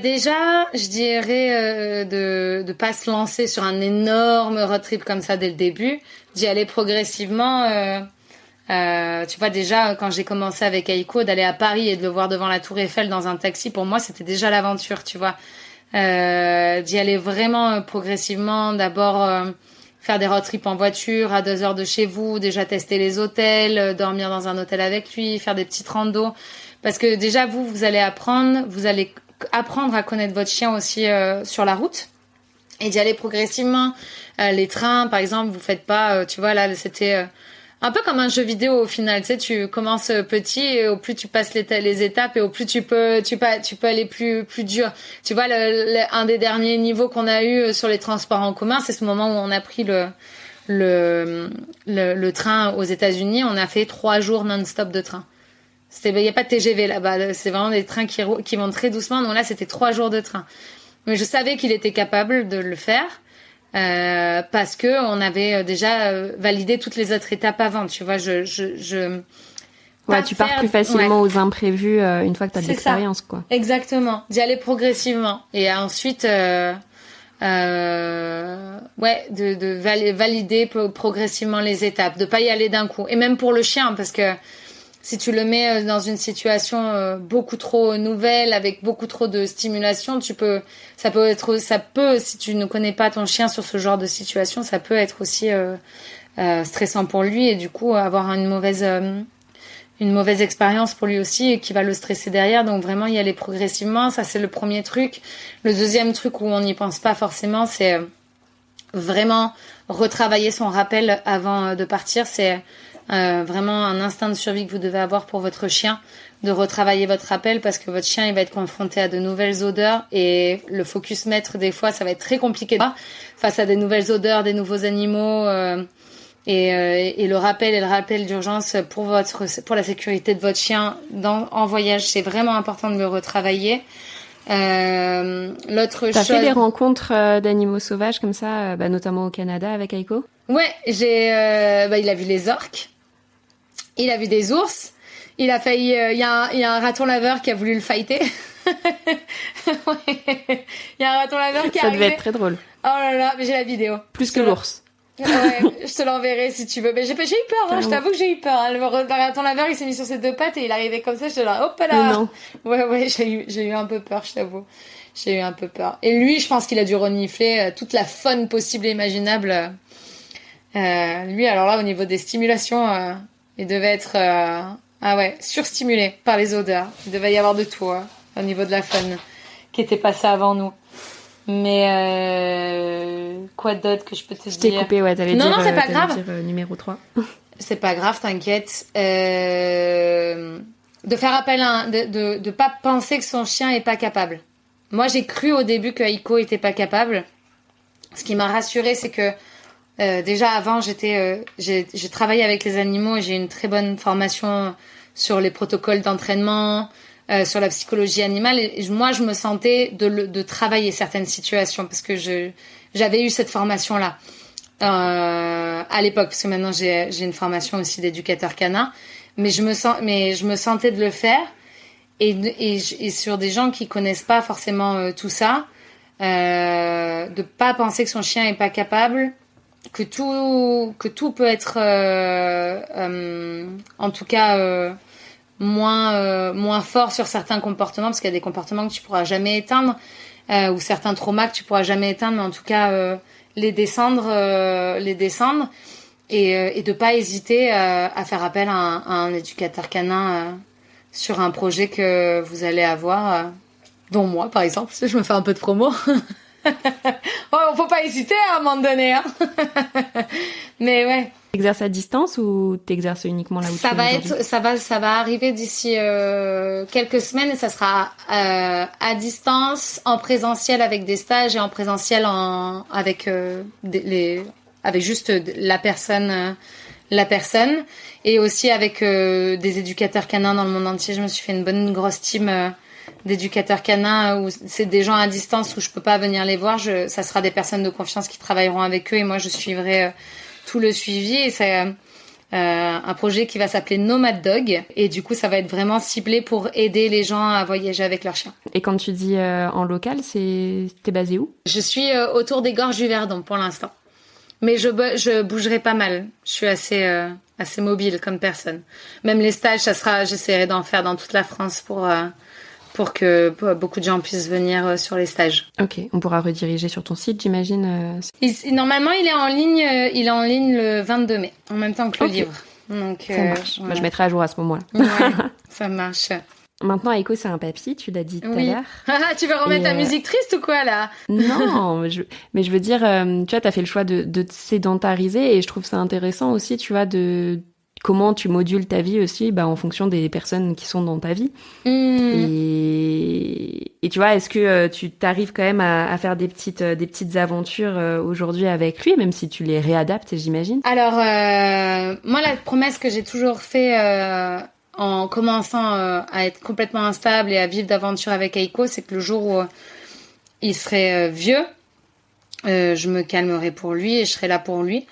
Déjà, je dirais de pas se lancer sur un énorme road trip comme ça dès le début, d'y aller progressivement. Tu vois, déjà, quand j'ai commencé avec Aiko, d'aller à Paris et de le voir devant la Tour Eiffel dans un taxi, pour moi, c'était déjà l'aventure, tu vois. D'y aller vraiment progressivement, d'abord faire des road trips en voiture à 2 heures de chez vous, déjà tester les hôtels, dormir dans un hôtel avec lui, faire des petites randos. Parce que déjà, vous allez apprendre à connaître votre chien aussi sur la route. Et d'y aller progressivement. Les trains, par exemple, vous faites pas, tu vois, là, c'était... un peu comme un jeu vidéo au final, tu sais, tu commences petit et au plus tu passes les étapes et au plus tu peux aller plus dur. Tu vois, un des derniers niveaux qu'on a eu sur les transports en commun, c'est ce moment où on a pris le train aux États-Unis. On a fait 3 jours non-stop de train. Il y a pas de TGV là-bas, c'est vraiment des trains qui vont très doucement. Donc là, c'était 3 jours de train. Mais je savais qu'il était capable de le faire. Parce que on avait déjà validé toutes les autres étapes avant, tu vois, tu pars plus facilement aux imprévus une fois que tu as de l'expérience, ça. Quoi. Exactement, d'y aller progressivement et ensuite de valider progressivement les étapes, de pas y aller d'un coup. Et même pour le chien, parce que si tu le mets dans une situation beaucoup trop nouvelle, avec beaucoup trop de stimulation, ça peut, si tu ne connais pas ton chien sur ce genre de situation, ça peut être aussi stressant pour lui et du coup avoir une mauvaise expérience pour lui aussi et qui va le stresser derrière. Donc vraiment y aller progressivement, ça c'est le premier truc. Le deuxième truc où on n'y pense pas forcément, c'est vraiment retravailler son rappel avant de partir. C'est vraiment un instinct de survie que vous devez avoir pour votre chien, de retravailler votre rappel parce que votre chien il va être confronté à de nouvelles odeurs et le focus maître des fois ça va être très compliqué face à des nouvelles odeurs, des nouveaux animaux et le rappel d'urgence pour la sécurité de votre chien en voyage, c'est vraiment important de le retravailler. L'autre chose. T'as fait des rencontres d'animaux sauvages comme ça, notamment au Canada avec Aiko? Ouais, il a vu les orques, il a vu des ours, il a failli, il y a un raton laveur qui a voulu le fighter. Ouais. Il y a un raton laveur qui est arrivé. Ça devait être très drôle. Oh là là, mais j'ai la vidéo. Plus que l'ours. Ouais, je te l'enverrai si tu veux. Mais j'ai eu peur, je t'avoue que j'ai eu peur. Hein. Le raton laveur, il s'est mis sur ses 2 pattes et il arrivait comme ça, j'étais là, hop là. Non. Ouais, j'ai eu un peu peur, je t'avoue. J'ai eu un peu peur. Et lui, je pense qu'il a dû renifler toute la faune possible et imaginable. Lui, alors là, au niveau des stimulations, il devait être surstimulé par les odeurs. Il devait y avoir de tout au niveau de la faune qui était passée avant nous. Mais quoi d'autre que je peux te dire? Je t'ai coupé, ouais, t'allais non, dire, c'est pas grave. Numéro 3. C'est pas grave, t'inquiète. De faire appel de pas penser que son chien est pas capable. Moi, j'ai cru au début que Aiko était pas capable. Ce qui m'a rassurée, c'est que déjà avant, j'ai travaillé avec les animaux et j'ai une très bonne formation sur les protocoles d'entraînement, sur la psychologie animale. Et moi, je me sentais de travailler certaines situations parce que j'avais eu cette formation-là à l'époque, parce que maintenant j'ai une formation aussi d'éducateur canin. mais je me sentais de le faire et sur des gens qui connaissent pas forcément tout ça, de pas penser que son chien est pas capable, que tout peut être en tout cas moins fort sur certains comportements, parce qu'il y a des comportements que tu pourras jamais éteindre, ou certains traumas que tu pourras jamais éteindre, mais en tout cas les descendre et de pas hésiter à faire appel à un éducateur canin sur un projet que vous allez avoir, dont moi par exemple. Je me fais un peu de promo. Oh, faut pas hésiter à un moment donné, hein. Mais ouais. T'exerces à distance ou t'exerces uniquement là où tu es? Ça va arriver d'ici quelques semaines, et ça sera à distance, en présentiel avec des stages, et en présentiel avec juste la personne, et aussi avec des éducateurs canins dans le monde entier. Je me suis fait une bonne grosse team d'éducateurs canins où c'est des gens à distance où je peux pas venir les voir. Ça sera des personnes de confiance qui travailleront avec eux, et moi je suivrai tout le suivi. Et c'est un projet qui va s'appeler Nomad Dog, et du coup ça va être vraiment ciblé pour aider les gens à voyager avec leur chien. Et quand tu dis en local, t'es basé où? Je suis autour des gorges du Verdon pour l'instant, mais je bougerai pas mal. Je suis assez mobile comme personne. Même les stages, j'essaierai d'en faire dans toute la France pour que beaucoup de gens puissent venir sur les stages. Ok, on pourra rediriger sur ton site, j'imagine. Normalement, il est en ligne le 22 mai, en même temps que le livre. Donc, ça marche. Voilà. Moi, je mettrai à jour à ce moment-là. Ouais, ça marche. Maintenant, Aiko, c'est un papy, tu l'as dit tout à l'heure. Tu veux remettre ta musique triste ou quoi, là? Non, mais je veux dire, tu vois, t'as fait le choix de te sédentariser, et je trouve ça intéressant aussi, tu vois, comment tu modules ta vie aussi, en fonction des personnes qui sont dans ta vie. Et tu vois, est-ce que tu t'arrives quand même à faire des petites aventures aujourd'hui avec lui, même si tu les réadaptes, j'imagine? Alors, moi, la promesse que j'ai toujours fait en commençant à être complètement instable et à vivre d'aventures avec Aiko, c'est que le jour où il serait vieux, je me calmerai pour lui et je serai là pour lui.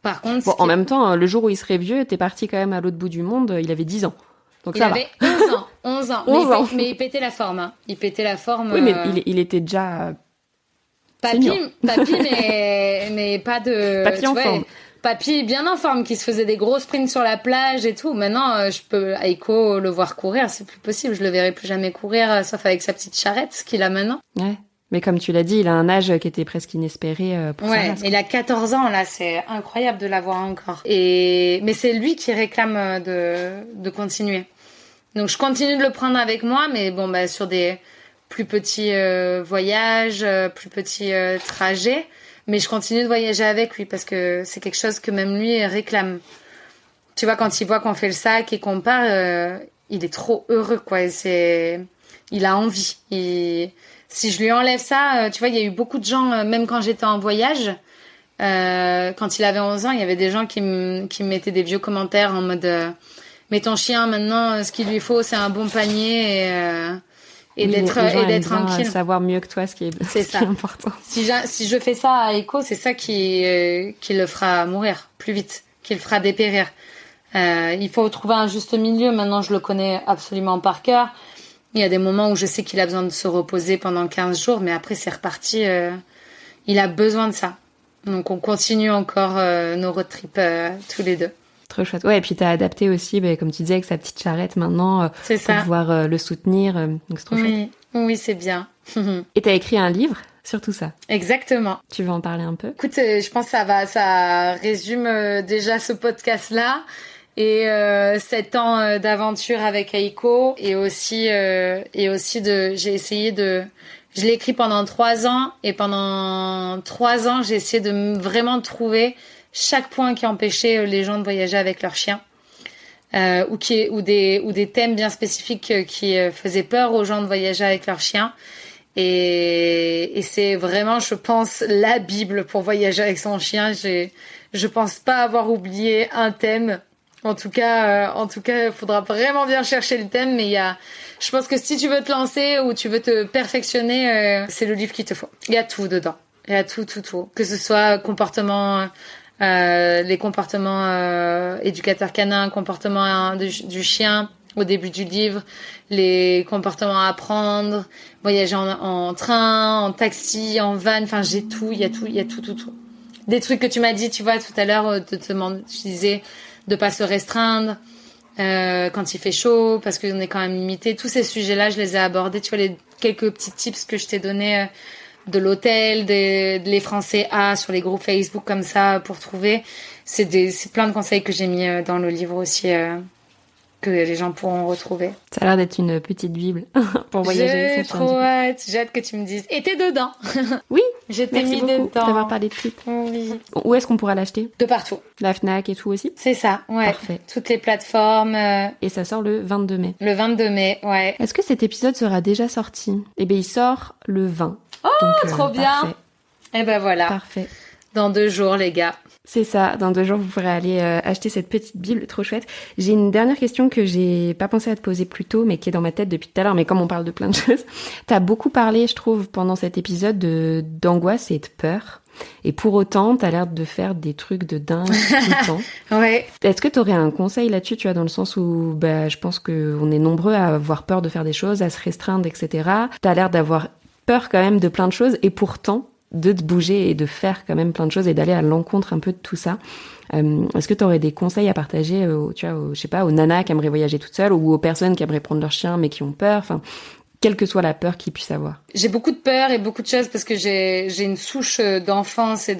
Par contre, en même temps, le jour où il serait vieux, t'es parti quand même à l'autre bout du monde, il avait 10 ans. Donc ça va. Il avait 11 ans. Mais il pétait la forme. Hein. Il pétait la forme. Oui, mais il était déjà papy, mais pas de... Papy en forme. Papy bien en forme, qui se faisait des gros sprints sur la plage et tout. Maintenant, je peux Aiko le voir courir, c'est plus possible. Je le verrai plus jamais courir, sauf avec sa petite charrette qu'il a maintenant. Ouais. Mais comme tu l'as dit, il a un âge qui était presque inespéré pour sa race. Il a 14 ans, là, c'est incroyable de l'avoir encore. Mais c'est lui qui réclame de continuer. Donc je continue de le prendre avec moi, mais sur des plus petits voyages, plus petits trajets. Mais je continue de voyager avec lui parce que c'est quelque chose que même lui réclame. Tu vois, quand il voit qu'on fait le sac et qu'on part, il est trop heureux, quoi. Il a envie. Si je lui enlève ça, tu vois, il y a eu beaucoup de gens, même quand j'étais en voyage, quand il avait 11 ans, il y avait des gens qui me mettaient des vieux commentaires en mode mais ton chien, maintenant, ce qu'il lui faut, c'est un bon panier et d'être tranquille. Savoir mieux que toi ce qui est important. Si je fais ça à Aiko, c'est ça qui le fera mourir plus vite, qui le fera dépérir. Il faut trouver un juste milieu. Maintenant, je le connais absolument par cœur. Il y a des moments où je sais qu'il a besoin de se reposer pendant 15 jours, mais après, c'est reparti. Il a besoin de ça. Donc, on continue encore nos road trips tous les deux. Trop chouette. Ouais, et puis t'as adapté aussi, comme tu disais, avec sa petite charrette maintenant, pour pouvoir le soutenir. Donc, c'est trop chouette. Oui, c'est bien. Et t'as écrit un livre sur tout ça. Exactement. Tu veux en parler un peu? Écoute, je pense que ça résume déjà ce podcast-là. Et 7 ans d'aventure avec Aiko, et aussi je l'ai écrit pendant 3 ans, et pendant 3 ans j'ai essayé de vraiment trouver chaque point qui empêchait les gens de voyager avec leurs chiens, ou des thèmes bien spécifiques qui faisaient peur aux gens de voyager avec leurs chiens. Et c'est vraiment, je pense, la Bible pour voyager avec son chien. Je pense pas avoir oublié un thème. En tout cas, il faudra vraiment bien chercher le thème, mais je pense que si tu veux te lancer ou tu veux te perfectionner, c'est le livre qu'il te faut. Il y a tout dedans. Il y a tout. Que ce soit comportement les comportements éducateurs canins, comportements du chien au début du livre, les comportements à apprendre, voyager en train, en taxi, en van, enfin j'ai tout, il y a tout. Des trucs que tu m'as dit, tu vois, tout à l'heure, je disais de pas se restreindre quand il fait chaud, parce qu'on est quand même limité. Tous ces sujets-là, je les ai abordés. Tu vois, les quelques petits tips que je t'ai donnés de l'hôtel, les Français A sur les groupes Facebook comme ça pour trouver. C'est plein de conseils que j'ai mis dans le livre aussi. Que les gens pourront retrouver. Ça a l'air d'être une petite bible pour voyager. J'ai trop hâte. J'ai hâte que tu me dises. Et t'es dedans. Oui. Je t'ai mis beaucoup dedans. D'avoir parlé de clips. Oui. Où est-ce qu'on pourra l'acheter? De partout. La Fnac et tout aussi? C'est ça, ouais. Parfait. Toutes les plateformes. Et ça sort le 22 mai. Le 22 mai, ouais. Est-ce que cet épisode sera déjà sorti? Eh bien, il sort le 20. Oh, donc, trop bien. Parfait. Et ben voilà. Parfait. Dans 2 jours, les gars. C'est ça, dans 2 jours, vous pourrez aller acheter cette petite Bible, trop chouette. J'ai une dernière question que j'ai pas pensé à te poser plus tôt, mais qui est dans ma tête depuis tout à l'heure, mais comme on parle de plein de choses, t'as beaucoup parlé, je trouve, pendant cet épisode d'angoisse et de peur. Et pour autant, t'as l'air de faire des trucs de dingue tout le temps. Ouais. Est-ce que t'aurais un conseil là-dessus, tu vois, dans le sens où, je pense qu'on est nombreux à avoir peur de faire des choses, à se restreindre, etc. T'as l'air d'avoir peur quand même de plein de choses, et pourtant, de te bouger et de faire quand même plein de choses et d'aller à l'encontre un peu de tout ça. Est-ce que tu aurais des conseils à partager je sais pas, aux nanas qui aimeraient voyager toutes seules ou aux personnes qui aimeraient prendre leur chien mais qui ont peur, enfin, quelle que soit la peur qu'ils puissent avoir? J'ai beaucoup de peur et beaucoup de choses parce que j'ai une souche d'enfance et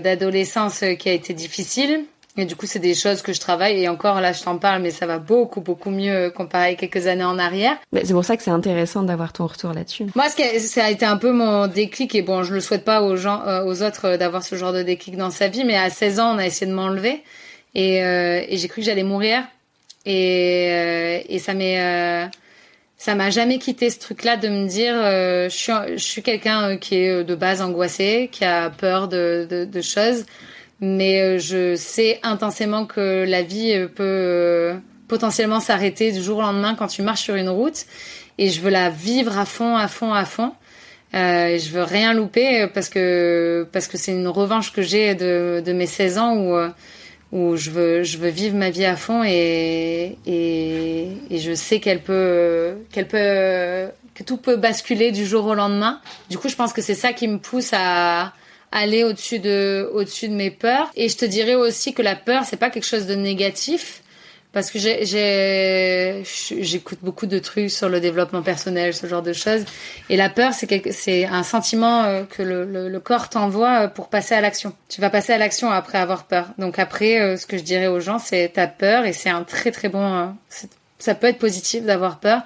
d'adolescence qui a été difficile. Et du coup, c'est des choses que je travaille. Et encore, là, je t'en parle, mais ça va beaucoup, beaucoup mieux comparé à quelques années en arrière. C'est pour ça que c'est intéressant d'avoir ton retour là-dessus. Moi, ça a été un peu mon déclic. Et bon, je le souhaite pas aux gens, aux autres d'avoir ce genre de déclic dans sa vie. Mais à 16 ans, on a essayé de m'enlever. Et j'ai cru que j'allais mourir. Et ça m'a jamais quitté ce truc-là de me dire, je suis quelqu'un qui est de base angoissé, qui a peur de choses. Mais je sais intensément que la vie peut potentiellement s'arrêter du jour au lendemain quand tu marches sur une route. Et je veux la vivre à fond. Je veux rien louper parce que c'est une revanche que j'ai de mes 16 ans où je veux vivre ma vie à fond et je sais que tout peut basculer du jour au lendemain. Du coup, je pense que c'est ça qui me pousse à aller au-dessus de mes peurs. Et je te dirais aussi que la peur, c'est pas quelque chose de négatif. Parce que j'écoute beaucoup de trucs sur le développement personnel, ce genre de choses. Et la peur, c'est un sentiment que le corps t'envoie pour passer à l'action. Tu vas passer à l'action après avoir peur. Donc après, ce que je dirais aux gens, c'est t'as peur et c'est un très très bon... ça peut être positif d'avoir peur.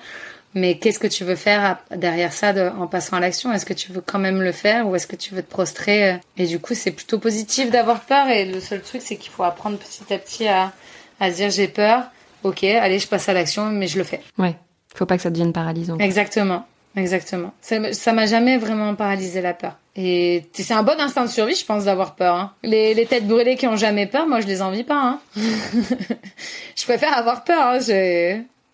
Mais qu'est-ce que tu veux faire derrière ça en passant à l'action? Est-ce que tu veux quand même le faire ou est-ce que tu veux te prostrer? Et du coup, c'est plutôt positif d'avoir peur. Et le seul truc, c'est qu'il faut apprendre petit à petit à se dire j'ai peur, ok, allez, je passe à l'action, mais je le fais. Ouais, faut pas que ça devienne paralysant. Exactement. Ça m'a jamais vraiment paralysé la peur. Et c'est un bon instinct de survie, je pense, d'avoir peur. Hein. Les têtes brûlées qui ont jamais peur, moi, je les envie pas. Hein. Je préfère avoir peur. Hein.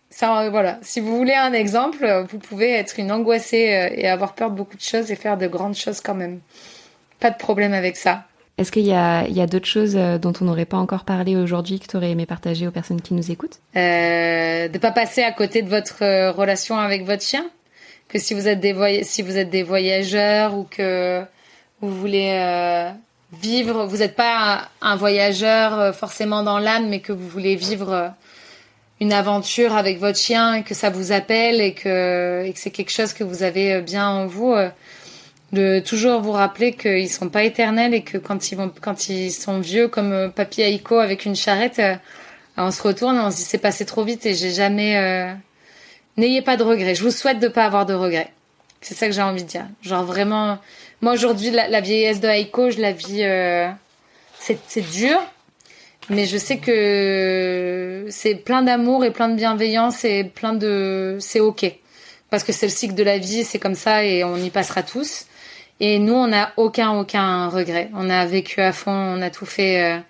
Ça, voilà. Si vous voulez un exemple, vous pouvez être une angoissée et avoir peur de beaucoup de choses et faire de grandes choses quand même. Pas de problème avec ça. Est-ce qu'il y a d'autres choses dont on n'aurait pas encore parlé aujourd'hui que tu aurais aimé partager aux personnes qui nous écoutent? De pas passer à côté de votre relation avec votre chien. Que si vous êtes des voyageurs ou que vous voulez vivre, vous n'êtes pas un voyageur forcément dans l'âme, mais que vous voulez vivre une aventure avec votre chien et que ça vous appelle et que c'est quelque chose que vous avez bien en vous. De toujours vous rappeler qu'ils sont pas éternels et que quand ils sont vieux comme Papy Aiko avec une charrette, on se retourne et on se dit c'est passé trop vite et j'ai jamais... N'ayez pas de regrets. Je vous souhaite de pas avoir de regrets. C'est ça que j'ai envie de dire. Genre vraiment... Moi aujourd'hui, la vieillesse de Aiko, je la vis... C'est dur, mais je sais que c'est plein d'amour et plein de bienveillance et c'est ok. Parce que c'est le cycle de la vie, c'est comme ça et on y passera tous. Et nous, on n'a aucun regret. On a vécu à fond, on a tout fait.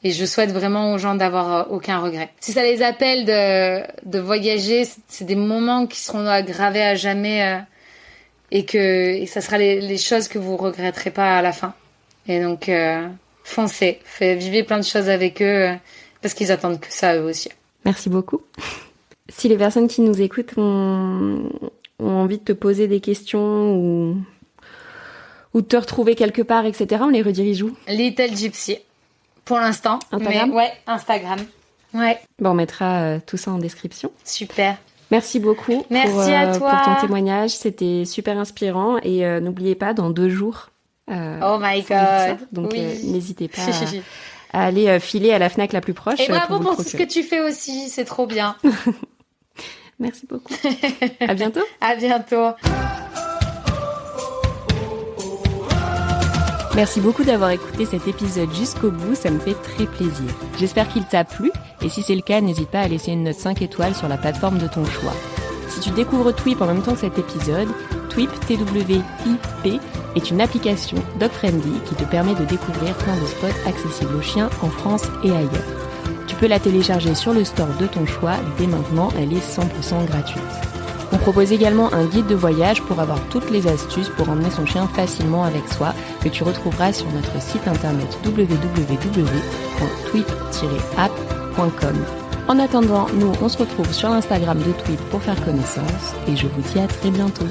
Et je souhaite vraiment aux gens d'avoir aucun regret. Si ça les appelle de voyager, c'est des moments qui seront gravés à jamais et ça sera les choses que vous regretterez pas à la fin. Et donc, foncez, vivez plein de choses avec eux, parce qu'ils attendent que ça eux aussi. Merci beaucoup. Si les personnes qui nous écoutent ont envie de te poser des questions ou de te retrouver quelque part, etc., on les redirige où? Little Gypsy, pour l'instant. Instagram? Ouais, Instagram. Ouais. Bon, on mettra tout ça en description. Super. Merci beaucoup Merci à toi. pour ton témoignage. C'était super inspirant. Et n'oubliez pas, dans 2 jours, oh my ça arrive God. ça. Donc, Oui. n'hésitez pas à aller filer à la Fnac la plus proche. Et bravo pour pour tout ce que tu fais aussi. C'est trop bien. Merci beaucoup. À bientôt. À bientôt. Merci beaucoup d'avoir écouté cet épisode jusqu'au bout, ça me fait très plaisir. J'espère qu'il t'a plu, et si c'est le cas, n'hésite pas à laisser une note 5 étoiles sur la plateforme de ton choix. Si tu découvres Twip en même temps que cet épisode, Twip, T-W-I-P, est une application dog-friendly qui te permet de découvrir plein de spots accessibles aux chiens en France et ailleurs. Tu peux la télécharger sur le store de ton choix, dès maintenant, elle est 100% gratuite. On propose également un guide de voyage pour avoir toutes les astuces pour emmener son chien facilement avec soi, que tu retrouveras sur notre site internet www.twip-app.com. En attendant, nous on se retrouve sur l'Instagram de Twip pour faire connaissance et je vous dis à très bientôt.